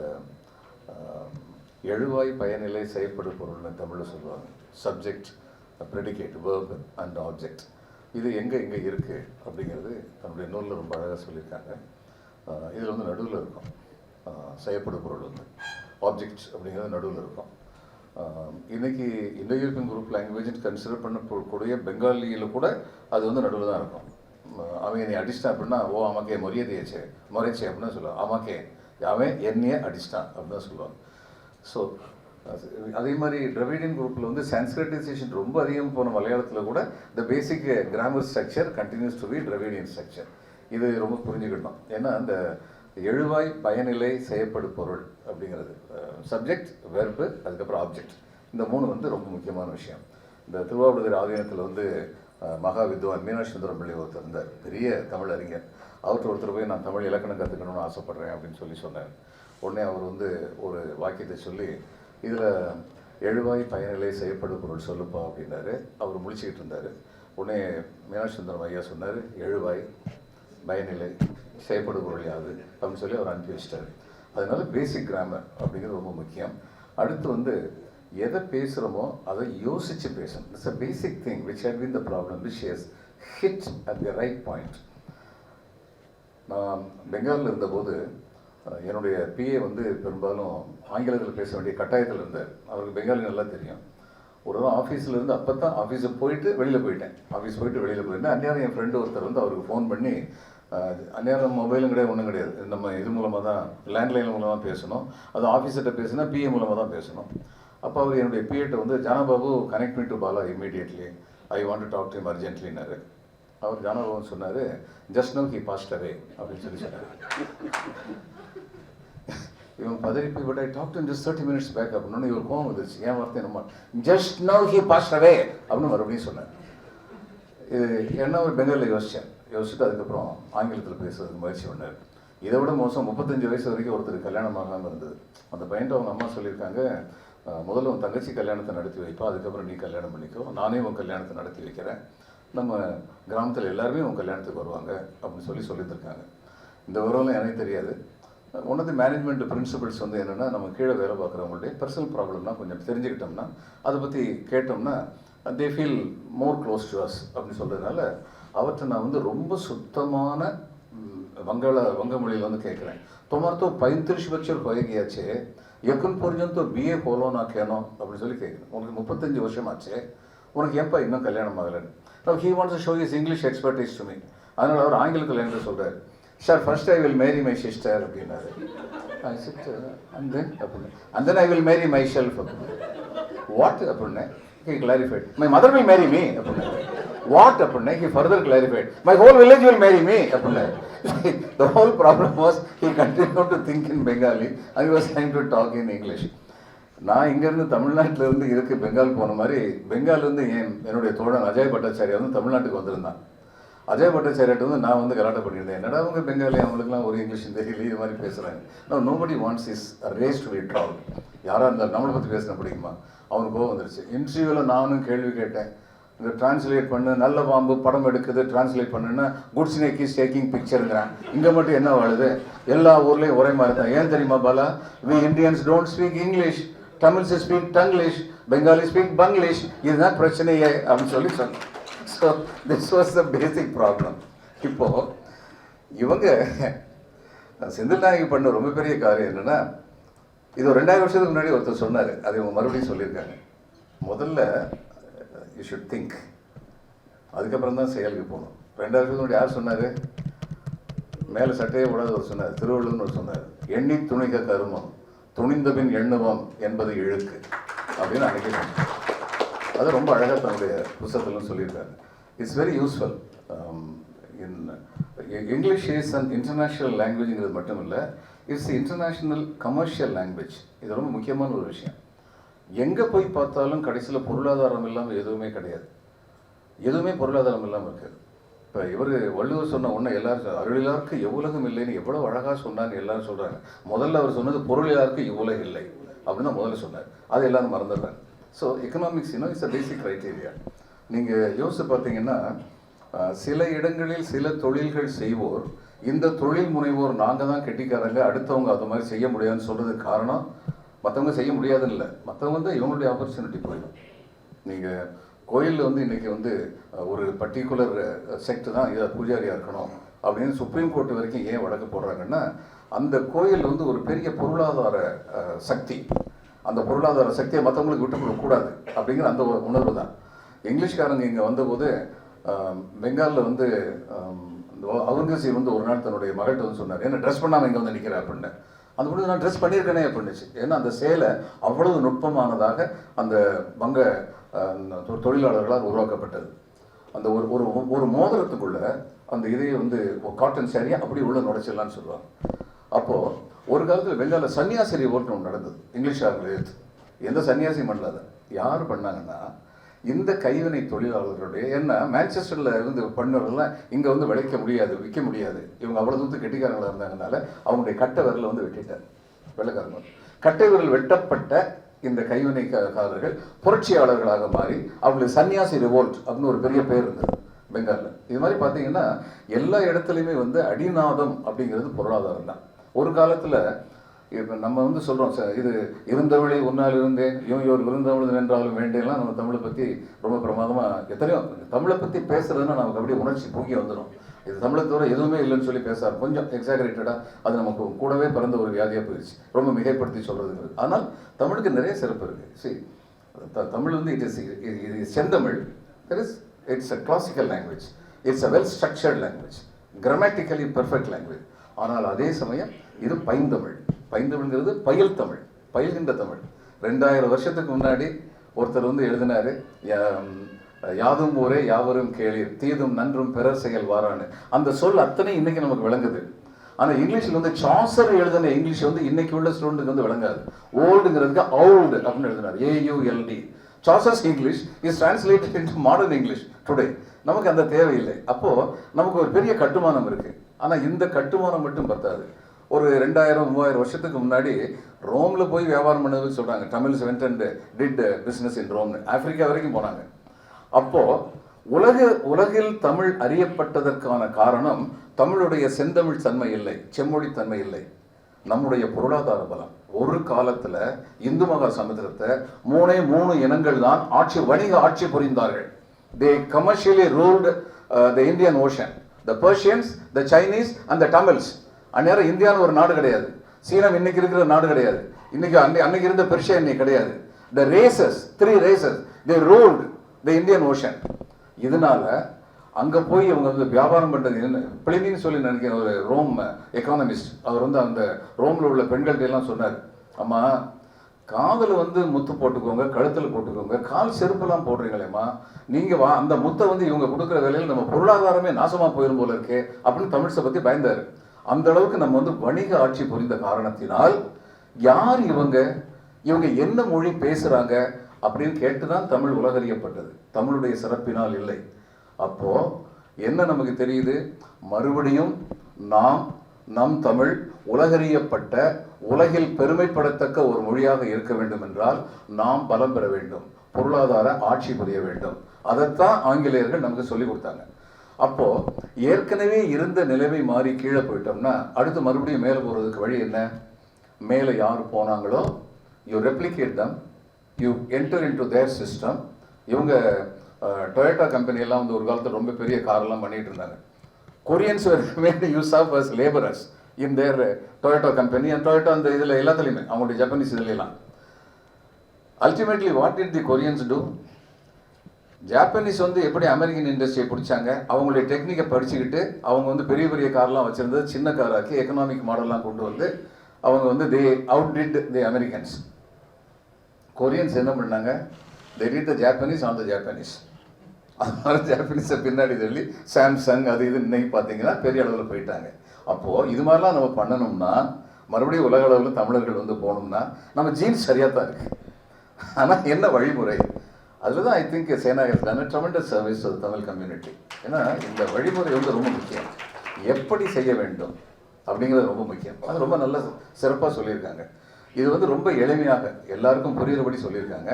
எழுவாய் பயனிலை செயற்படு பொருள்னு தமிழில் சொல்லுவாங்க. Subject, predicate, verb and object. இது எங்கே இருக்குது அப்படிங்கிறது தன்னுடைய நூலில் ரொம்ப அழகாக சொல்லியிருக்காங்க. இதில் வந்து நடுவில் இருக்கும் செயற்படு பொருள் வந்து ஆப்ஜெக்ட் அப்படிங்கிறது நடுவில் இருக்கும். இன்றைக்கி இந்தோ யூரோப்பியன் குரூப் லாங்குவேஜ் கன்சிடர் பண்ணக்கூடிய பெங்காலியில் கூட அது வந்து நடுவில் தான் இருக்கும். அவன் என்னை அடிச்சிட்டான் அப்படின்னா, ஓ அமாக்கே மொரியதையாச்சே மொரைச்சே அப்படின்னு சொல்லுவாங்க. அமாக்கே அவன் என்னையே அடிச்சிட்டான் அப்படின்னு தான் சொல்லுவாங்க. ஸோ அதே மாதிரி டிராவிடியன் குரூப்பில் வந்து சான்ஸ்கிரிட்டைசேஷன் ரொம்ப அதிகம் போன மலையாளத்தில் கூட the basic grammar structure continues to be Dravidian structure. இது ரொம்ப புரிஞ்சுக்கிட்டோம். ஏன்னா அந்த எழுவாய் பயனிலை செயற்படு பொருள் அப்படிங்கிறது சப்ஜெக்ட், வெர்பு, அதுக்கப்புறம் ஆப்ஜெக்ட், இந்த மூணு வந்து ரொம்ப முக்கியமான விஷயம். இந்த திருவாவடுதுறை ஆதீனத்தில் வந்து மகா வித்வான் மீனாட்சி சுந்தரம் பிள்ளை ஒருத்தர் இருந்தார், பெரிய தமிழ் அறிஞர். அவர்கிட்ட ஒருத்தர் போய் நான் தமிழ் இலக்கணம் கற்றுக்கணும்னு ஆசைப்பட்றேன் அப்படின்னு சொன்னார். உடனே அவர் வந்து ஒரு வாக்கியத்தை சொல்லி, இதில் எழுவாய் பயனிலை செயற்படு பொருள் சொல்லுப்பா அப்படின்னாரு. அவர் முடிச்சுக்கிட்டு இருந்தார். உடனே மீனாட்சி சுந்தரம் ஐயா சொன்னார், எழுவாய் பயனிலை செயற்படு பொருள் யாது அப்படின்னு சொல்லி அவர் அனுப்பி வச்சிட்டார். அதனால பேசிக் கிராமர் அப்படிங்கிறது ரொம்ப முக்கியம். அடுத்து வந்து எதை பேசுகிறோமோ அதை யோசித்து பேசணும். It's a basic thing which had been the problem which has hit at the right point. நான் பெங்காலில் இருந்தபோது என்னுடைய பிஏ வந்து பெரும்பாலும் ஆங்கிலத்தில் பேச வேண்டிய கட்டாயத்தில் இருந்தார். அவருக்கு பெங்காலி நல்லா தெரியும். ஒரு நாள் ஆஃபீஸில் இருந்து அப்போ தான் ஆஃபீஸுக்கு போயிட்டு வெளியில் போயிட்டேன். ஆஃபீஸ் போயிட்டு வெளியில் போயிருந்தேன். அந்நேரம் என் ஃப்ரெண்டு ஒருத்தர் வந்து அவருக்கு ஃபோன் பண்ணி, அந்நேரம் மொபைலும் கிடையாது, ஒன்றும் கிடையாது, நம்ம இது மூலமாக தான் லேண்ட்லைன் மூலமாக பேசணும். அது ஆஃபீஸர்கிட்ட பேசுனா பிஏ மூலமாக தான் பேசணும். அப்போ அவர் என்னுடைய பிஏட்ட வந்து, Janababu connect me to Bala immediately, I want to talk to him அர்ஜென்ட்லின்னாரு. அவர் ஜானாபாபு சொன்னார், just now he passed away அப்படின்னு சொன்னார். இவன் பதறி போய், but I talk to just 30 minutes back அப்படின்னு இவர் கோவம் வந்துருச்சு. ஏன் வார்த்தை நம்ம just now he passed away அப்படின்னு மறுபடியும் சொன்னார். இது என்ன ஒரு பெங்காலில் யோசிச்சுட்டு அதுக்கப்புறம் ஆங்கிலத்தில் பேசுறதுக்கு முயற்சி பண்ணார். இதை விட மோசம் 35 வயசு வரைக்கும் ஒருத்தர் கல்யாணம் ஆகாமல் இருந்தது. அந்த பையன்ட்டு அவங்க அம்மா சொல்லியிருக்காங்க, முதல்ல உன் தங்கச்சி கல்யாணத்தை நடத்தி வைப்பா, அதுக்கப்புறம் நீ கல்யாணம் பண்ணிக்கோ, நானே உன் கல்யாணத்தை நடத்தி வைக்கிறேன், நம்ம கிராமத்தில் எல்லாருமே உன் கல்யாணத்துக்கு வருவாங்க அப்படின்னு சொல்லியிருக்காங்க. இந்த விவரம்லாம் எனக்கு தெரியாது. One of the management principles வந்து என்னென்னா, நம்ம கீழே வேலை பார்க்குறவங்களுடைய பர்சனல் ப்ராப்ளம்லாம் கொஞ்சம் தெரிஞ்சுக்கிட்டோம்னா, அதை பற்றி கேட்டோம்னா, they feel more close to us அப்படின்னு சொல்கிறதுனால அவற்றை நான் வந்து ரொம்ப சுத்தமான வங்க மொழியில் வந்து கேட்குறேன். তোমার তো 35 বছর হয়ে গিয়েছে, এখন পর্যন্ত বিয়ে হলো না কেন அப்படின்னு சொல்லி கேட்குறேன். உனக்கு 35 வருஷம் ஆச்சு, உனக்கு ஏன்பா இன்னும் கல்யாணம் ஆகலைன்னு. Now he wants to show his English expertise to me. அதனால் அவர் ஆங்கிலத்தில் என்ன சொல்கிறார், sir first I will marry my sister அப்படின்னாரு. And then I will marry myself அப்படின்னு. வாட் அப்படின்னேன். He clarified, my mother will marry me அப்படின்னா. What அப்படின்னேன். He further clarified, my whole village will marry me அப்படின்னா. The whole problem was he continued to think in Bengali and he was trying to talk in English. நான் இங்கேருந்து தமிழ்நாட்டிலேருந்து இதுக்கு பெங்கால் போன மாதிரி, பெங்கால்லேருந்து என்னுடைய தோழன் அஜய் பட்டாச்சாரியா வந்து தமிழ்நாட்டுக்கு வந்திருந்தான். அஜய் பட்டாச்சாரியாட்ட வந்து நான் வந்து கலாட்டம் பண்ணியிருந்தேன், என்னடா அவங்க பெங்காலி, அவங்களுக்குலாம் ஒரு இங்கிலீஷ் தெரியல, இது மாதிரி பேசுகிறாங்க. Nobody wants is race to be travel. யாராக இருந்தாலும் நம்மளை பற்றி பேசின பிடிக்குமா? அவனுக்கு கோவம் வந்துருச்சு. இன்டர்வியூவில் நானும் கேள்வி கேட்டேன், இந்த டிரான்ஸ்லேட் பண்ணு, நல்ல பாம்பு படம் எடுக்குது டிரான்ஸ்லேட் பண்ணுன்னா குட் ஸ்னேக் இஸ் டேக்கிங் பிக்சருங்கிறான். இங்கே மட்டும் என்ன வாழுது? எல்லா ஊர்லேயும் ஒரே மாதிரி தான். ஏன் தெரியுமா Bala? We Indians don't speak English, Tamils speak Tanglish, Bengali speak Banglish, இதுதான் பிரச்சனையே அப்படின்னு சொல்லி சொன்னேன். So this was the basic problem. இப்போது இவங்க செந்தில் நாயகி பண்ண ரொம்ப பெரிய காரியம் என்னென்னா, இது ஒரு 2000 வருஷத்துக்கு முன்னாடி ஒருத்தர் சொன்னார், அதை இவங்க மறுபடியும் சொல்லியிருக்காங்க. முதல்ல யூ ஷுட் திங்க், அதுக்கப்புறம் தான் செயலுக்கு போகணும். 2000 வருஷத்துக்கு முன்னாடி யார் சொன்னார்? மேலே சட்டையே விடாத ஒரு சொன்னார், திருவள்ளுவர்னு ஒரு சொன்னார், எண்ணி துணிக கருமம் துணிந்த பின் எண்ணுவோம் என்பது இழுக்கு அப்படின்னு அன்றைக்கி சொன்னார். அது ரொம்ப அழகாக தன்னுடைய புத்தகத்திலும் சொல்லியிருக்காரு. It's very useful. English is an international லாங்குவேஜுங்கிறது மட்டும் இல்லை, இட்ஸ் இன்டர்நேஷ்னல் கமர்ஷியல் லாங்குவேஜ். இது ரொம்ப முக்கியமான ஒரு விஷயம். எங்கே போய் பார்த்தாலும் கடைசியில் பொருளாதாரம் இல்லாமல் எதுவுமே கிடையாது. எதுவுமே பொருளாதாரம் இல்லாமல் இருக்குது. இப்போ இவர் வள்ளுவர் சொன்ன ஒன்று எல்லாரும், அருளிலாருக்கு எவ்வுலகம் இல்லைன்னு எவ்வளோ அழகாக சொன்னான்னு எல்லாரும் சொல்கிறாங்க. முதல்ல அவர் சொன்னது பொருளிலாருக்கு இவ்வுலகம் இல்லை அப்படின்னு தான் முதல்ல சொன்னார். அது எல்லாரும் மறந்துடுறாங்க. So economics it's a basic criteria. நீங்கள் யோசித்து பார்த்தீங்கன்னா, சில இடங்களில் சில தொழில்கள் செய்வோர், இந்த தொழில் முனைவோர் நாங்கள் தான் கெட்டிக்காரங்க, அடுத்தவங்க அது மாதிரி செய்ய முடியாதுன்னு சொல்கிறதுக்கு காரணம் மற்றவங்க செய்ய முடியாதுன்னு இல்லை, மற்றவங்க வந்து இவங்களுடைய ஆப்பர்ச்சுனிட்டி போயிடும். நீங்கள் கோயிலில் வந்து இன்றைக்கி வந்து ஒரு பர்டிகுலர் செக்ட் தான் இதை பூஜாரியாக இருக்கணும் அப்படின்னு சுப்ரீம் கோர்ட் வரைக்கும் ஏன் வழக்கு போடுறாங்கன்னா, அந்த கோயில் வந்து ஒரு பெரிய பொருளாதார சக்தி. அந்த பொருளாதார சக்தியை மற்றவங்களுக்கு விட்டு கொடுக்கக்கூடாது அப்படிங்கிற அந்த ஒரு உணர்வு தான். இங்கிலீஷ்காரங்க இங்கே வந்தபோது பெங்காலில் வந்து அவுரங்கசீப் வந்து ஒரு நாள் தன்னுடைய மகள்கிட்ட வந்து சொன்னார், என்ன ட்ரெஸ் பண்ணாமல் இங்கே வந்து நிற்கிறேன் அப்படின்னு. அந்த பொழுது நான் ட்ரெஸ் பண்ணியிருக்கேனே அப்படின்னுச்சு. ஏன்னா அந்த சேலை அவ்வளவு நுட்பமானதாக அந்த வங்க தொழிலாளர்களால் உருவாக்கப்பட்டது. அந்த ஒரு ஒரு மோதிரத்துக்குள்ள அந்த இதையை வந்து காட்டன் சேரியை அப்படி உள்ள நுழைச்சிடலான்னு சொல்லுவாங்க. அப்போது ஒரு காலத்தில் பெங்காலில் சன்னியாசி ஓட்டு ஒன்று நடந்தது. இங்கிலீஷ்காரர்கள் எடுத்து எந்த சன்னியாசியும் பண்ணாத. யார் பண்ணாங்கன்னா, இந்த கைவினை தொழிலாளர்களுடைய, என்ன மான்செஸ்டரில் இருந்து பண்ணவர்கள்லாம் இங்கே வந்து விளைக்க முடியாது, விற்க முடியாது, இவங்க அவ்வளோ தூரத்துக்கு கெட்டிக்காரங்களாக இருந்தாங்கனால அவங்களுடைய கட்டை விரலை வந்து வெட்டிட்டார் வெள்ளைக்காரங்க. கட்டை விரல் வெட்டப்பட்ட இந்த கைவினைக்காரர்கள் புரட்சியாளர்களாக மாறி அவங்களுக்கு சன்னியாசி ரிவோல்ட் அப்படின்னு ஒரு பெரிய பேர் இருந்தது பெங்காலில். இது மாதிரி பார்த்தீங்கன்னா எல்லா இடத்துலையுமே வந்து அடிநாதம் அப்படிங்கிறது பொருளாதாரம் தான். ஒரு காலத்தில் இப்போ நம்ம வந்து சொல்கிறோம், இது இருந்தவழி உன்னால் இருந்தேன், இவன் விருந்தவழி வென்றாலும் வேண்டேலாம் நம்ம தமிழை பற்றி ரொம்ப பிரமாதமாக எத்தனையோ தமிழை பற்றி பேசுகிறதுன்னா நமக்கு அப்படியே உணர்ச்சி பூக்கி வந்துடும். இது தமிழை தவிர எதுவுமே இல்லைன்னு சொல்லி பேசார், கொஞ்சம் எக்ஸாகரேட்டடாக அது நமக்கு கூடவே பிறந்த ஒரு வியாதியாக போயிடுச்சு, ரொம்ப மிகைப்படுத்தி சொல்கிறதுங்கிறது. ஆனால் தமிழுக்கு நிறைய சிறப்பு இருக்குது. சரி, தமிழ் வந்து இது செந்தமிழ். It's a classical language, it's a well structured language, grammatically perfect language. ஆனால் அதே சமயம் இது பைந்தமிழ். பைந்தமிழ்ங்கிறது பயில் தமிழ், பயில்கின்ற தமிழ். 2000 வருஷத்துக்கு முன்னாடி ஒருத்தர் வந்து எழுதினாரு, யாதும் ஊரே யாவரும் கேளீர், தீதும் நன்றும் பிறர் செயல் வாரான்னு. அந்த சொல் அத்தனை இன்னைக்கு நமக்கு விளங்குது. ஆனால் இங்கிலீஷில் வந்து சாசர் எழுதின இங்கிலீஷ் வந்து இன்னைக்கு உள்ள ஸ்டூடெண்ட்டுக்கு வந்து விளங்காது. ஓல்டுங்கிறதுக்கு அவுல்டு அப்படின்னு எழுதினார், AULD. Saucers English is translated into modern English today. நமக்கு அந்த தேவையில்லை. அப்போது நமக்கு ஒரு பெரிய கட்டுமானம் இருக்குது. ஆனால் இந்த கட்டுமானம் மட்டும் பத்தாது. ஒரு 2000-3000 வருஷத்துக்கு முன்னாடி ரோமில் போய் வியாபாரம் பண்ணதுன்னு சொல்கிறாங்க. Tamils went and did business in ரோம்னு ஆப்பிரிக்கா வரைக்கும் போனாங்க. அப்போது உலகில் தமிழ் அறியப்பட்டதற்கான காரணம் தமிழுடைய செந்தமிழ் தன்மை இல்லை, செம்மொழி தன்மை இல்லை, நம்முடைய பொருளாதார பலம். ஒரு காலத்தில் இந்து மகா சமுத்திரத்தை 3 இனங்கள் தான் வணிக ஆட்சி புரிந்தார்கள். They commercially ruled the Indian Ocean. The Persians, the Chinese and the Tamils. அந்நேரம் இந்தியான்னு ஒரு நாடு கிடையாது, சீனம் இன்னைக்கு இருக்கிற நாடு கிடையாது, அன்னைக்கு இருந்த பெர்ஷியா இன்னைக்கு கிடையாது. The races, 3 races, they ruled the Indian Ocean. இதனால அங்கே போய் இவங்க வந்து வியாபாரம் பண்ணுறது என்ன, பிளினின்னு சொல்லி நினைக்கிற ஒரு ரோம் எக்கானமிஸ்ட், அவர் வந்து அந்த ரோமில் உள்ள பெண்கள்கிட்ட எல்லாம் சொன்னார், அம்மா காதில் வந்து முத்து போட்டுக்கோங்க, கழுத்தில் போட்டுக்கோங்க, கால் செருப்பெல்லாம் போடுறீங்களேம்மா, நீங்கள் அந்த முத்தை வந்து இவங்க கொடுக்குற வேலையில் நம்ம பொருளாதாரமே நாசமாக போயிடும் போல இருக்கே அப்படின்னு தமிழ்ஸை பற்றி பயந்தார். அந்த அளவுக்கு நம்ம வந்து வணிக ஆட்சி புரிந்த காரணத்தினால் யார் இவங்க என்ன மொழி பேசுகிறாங்க அப்படின்னு கேட்டு தான் தமிழ் உலகறியப்பட்டது, தமிழுடைய சிறப்பினால் இல்லை. அப்போது என்ன நமக்கு தெரியுது? மறுபடியும் நாம் நம் தமிழ் உலகறியப்பட்ட, உலகில் பெருமைப்படத்தக்க ஒரு மொழியாக இருக்க வேண்டும் என்றால் நாம் பலம் பெற வேண்டும், பொருளாதார ஆட்சி புரிய வேண்டும். அதைத்தான் ஆங்கிலேயர்கள் நமக்கு சொல்லிக் கொடுத்தாங்க. அப்போ ஏற்கனவே இருந்த நிலைமை மாறி கீழே போயிட்டோம்னா அடுத்து மறுபடியும் மேலே போகிறதுக்கு வழி என்ன? மேலே யார் போனாங்களோ you replicate them, you enter into their system. இவங்க டொயோட்டா கம்பெனியெல்லாம் வந்து ஒரு காலத்தில் ரொம்ப பெரிய காரெல்லாம் பண்ணிட்டு இருந்தாங்க. Koreans made use of us labourers in their Toyota company and Toyota அந்த இதில் எல்லாத்துலேயுமே அவங்களுடைய ஜப்பனீஸ் இதுலாம். Ultimately what did the Koreans do? Japanese வந்து எப்படி அமெரிக்கன் இண்டஸ்ட்ரியை பிடிச்சாங்க, அவங்களுடைய டெக்னிக்கை படிச்சுக்கிட்டு அவங்க வந்து பெரிய பெரிய கார்லாம் வச்சுருந்தது சின்ன காராக்கி எக்கனாமிக் மாடல்லாம் கொண்டு வந்து அவங்க வந்து they outdid the Americans. Koreans என்ன பண்ணாங்க? They did the Japanese on the Japanese. அதனால ஜாப்பனீஸை பின்னாடி சொல்லி சாம்சங் அது இது இன்னைக்கு பார்த்தீங்கன்னா பெரிய அளவில் போயிட்டாங்க. அப்போது இது மாதிரிலாம் நம்ம பண்ணணும்னா மறுபடியும் உலக அளவில் தமிழர்கள் வந்து போகணும்னா நம்ம ஜீன்ஸ் சரியாக தான் இருக்குது. ஆனால் என்ன வழிமுறை? அதில் தான் I think Sena has done a tremendous service to the Tamil community. ஏன்னா இந்த வழிமுறை வந்து ரொம்ப முக்கியம். எப்படி செய்ய வேண்டும் அப்படிங்கிறது ரொம்ப முக்கியம். அது ரொம்ப நல்ல சிறப்பாக சொல்லியிருக்காங்க. இது வந்து ரொம்ப எளிமையாக எல்லாருக்கும் புரியுறபடி சொல்லியிருக்காங்க.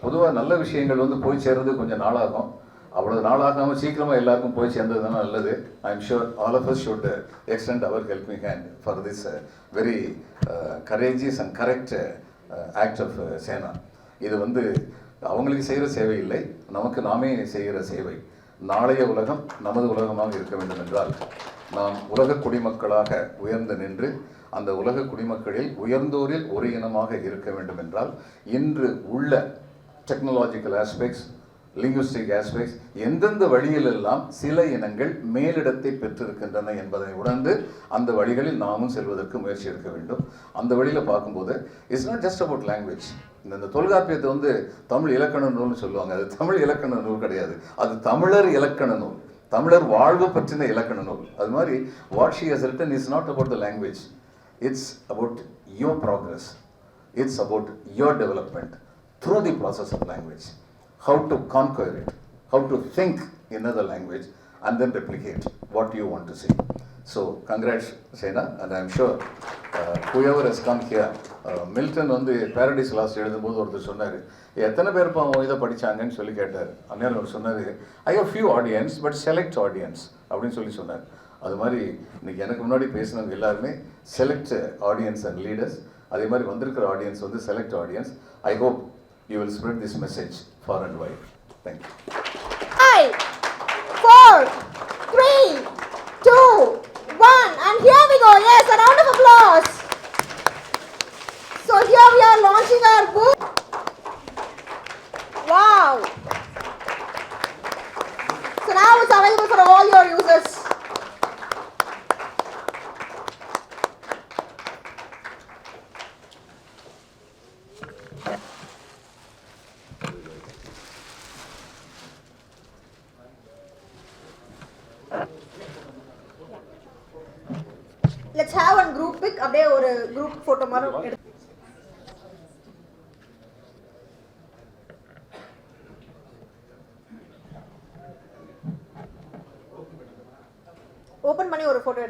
பொதுவாக நல்ல விஷயங்கள் வந்து போய் சேர்றது கொஞ்சம் நாளாகும். அவ்வளோ நாளாகாமல் சீக்கிரமாக எல்லாருக்கும் போய் சேர்ந்தது தான் நல்லது. I am sure all of us should extend our helping hand for this very courageous and correct act of Sena. இது வந்து அவங்களுக்கு செய்கிற சேவை இல்லை, நமக்கு நாமே செய்கிற சேவை. நாளைய உலகம் நமது உலகமாக இருக்க வேண்டும் என்றால் நாம் உலக குடிமக்களாக உயர்ந்து நின்று அந்த உலக குடிமக்களில் உயர்ந்தோரில் ஒரு இனமாக இருக்க வேண்டும் என்றால் இன்று உள்ள டெக்னாலஜிக்கல் ஆஸ்பெக்ட்ஸ், லிங்குஸ்டிக் ஆஸ்பெக்ட்ஸ் எந்தெந்த வழியிலெல்லாம் சில இனங்கள் மேலிடத்தை பெற்றிருக்கின்றன என்பதை உணர்ந்து அந்த வழிகளில் நாமும் செல்வதற்கு முயற்சி எடுக்க வேண்டும். அந்த வழியில் பார்க்கும்போது it's not just about language. இந்த தொல்காப்பியத்தை வந்து தமிழ் இலக்கண நூல்னு சொல்லுவாங்க. அது தமிழ் இலக்கண நூல் கிடையாது, அது தமிழர் இலக்கண நூல், தமிழர் வாழ்வு பற்றின இலக்கண நூல். அது மாதிரி what she has return is not about the language, it's about your progress, it's about your development through the process of language, how to conquer it, how to think in another language and then replicate what you want to see. So congrats Sena, and I am sure whoever has come here, Milton வந்து Paradise Lost எழுதும்போது ஒருத்தர் சொன்னார், எத்தனை பேர் இப்போ இதை படித்தாங்கன்னு சொல்லி கேட்டார். அந்நேரம் அவர் சொன்னார், I have few audience but select audience அப்படின்னு சொல்லி சொன்னார். அது மாதிரி இன்னைக்கு எனக்கு முன்னாடி பேசினவங்க எல்லாருமே செலக்ட் ஆடியன்ஸ் அண்ட் லீடர்ஸ். அதே மாதிரி வந்திருக்கிற ஆடியன்ஸ் வந்து select audience. I hope you will spread this message far and wide. Thank you. 5, 4, 3, 2, 1, and here we go. Yes, a round of applause. So here we are launching our book. Wow. So now it's available for all your users. Let's have one group pic. அப்படியே ஒரு group photo மாதிரி எடுத்து open பண்ணி ஒரு photo